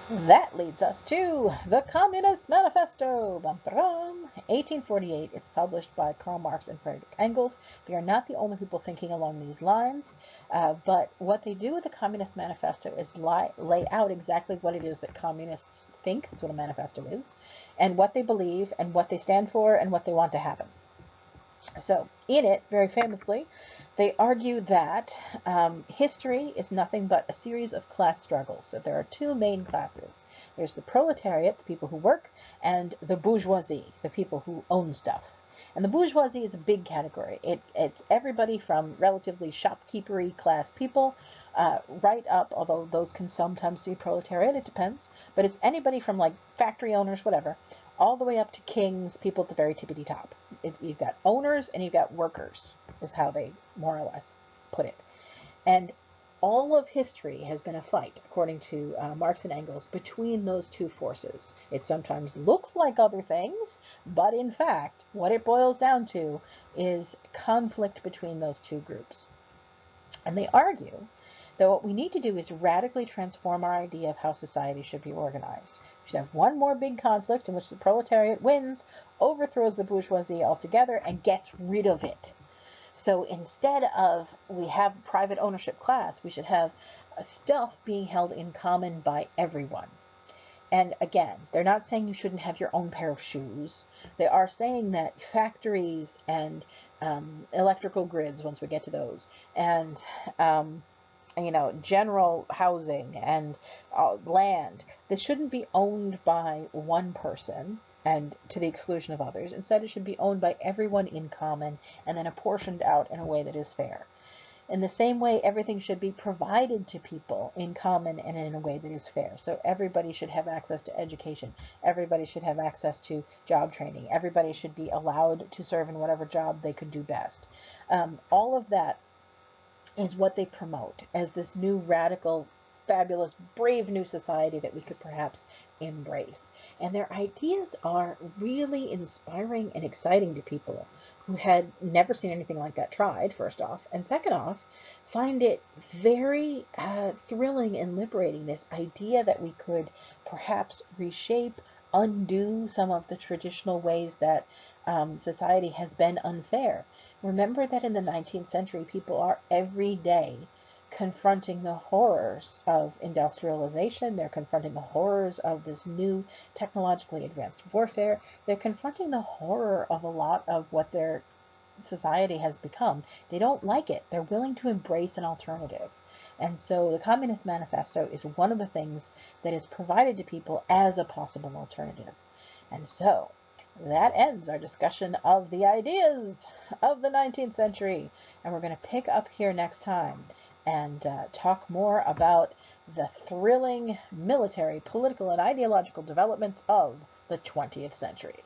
That leads us to the Communist Manifesto. 1848. It's published by Karl Marx and Friedrich Engels. They are not the only people thinking along these lines, but what they do with the Communist Manifesto is lay out exactly what it is that communists think. That's what a manifesto is, and what they believe, and what they stand for, and what they want to happen. So in it, very famously, they argue that history is nothing but a series of class struggles. So there are two main classes. There's the proletariat, the people who work, and the bourgeoisie, the people who own stuff. And the bourgeoisie is a big category. It's everybody from relatively shopkeepery class people right up, although those can sometimes be proletariat, it depends, but it's anybody from like factory owners, whatever, all the way up to kings, people at the very tippity top. You've got owners and you've got workers, is how they more or less put it. And all of history has been a fight, according to Marx and Engels, between those two forces. It sometimes looks like other things, but in fact, what it boils down to is conflict between those two groups. And they argue that what we need to do is radically transform our idea of how society should be organized. We should have one more big conflict in which the proletariat wins, overthrows the bourgeoisie altogether, and gets rid of it. So instead of we have private ownership class, we should have stuff being held in common by everyone. And again, they're not saying you shouldn't have your own pair of shoes. They are saying that factories and electrical grids, once we get to those, and general housing and land, this shouldn't be owned by one person and to the exclusion of others. Instead, it should be owned by everyone in common and then apportioned out in a way that is fair. In the same way, everything should be provided to people in common and in a way that is fair. So everybody should have access to education. Everybody should have access to job training. Everybody should be allowed to serve in whatever job they could do best. All of that is what they promote as this new radical, fabulous, brave new society that we could perhaps embrace. And their ideas are really inspiring and exciting to people who had never seen anything like that tried, first off, and second off, find it very thrilling and liberating, this idea that we could perhaps reshape, undo some of the traditional ways that society has been unfair. Remember that in the 19th century, people are every day confronting the horrors of industrialization. They're confronting the horrors of this new technologically advanced warfare. They're confronting the horror of a lot of what their society has become. They don't like it. They're willing to embrace an alternative. And so the Communist Manifesto is one of the things that is provided to people as a possible alternative. And so that ends our discussion of the ideas of the 19th century. And we're going to pick up here next time and talk more about the thrilling military, political, and ideological developments of the 20th century.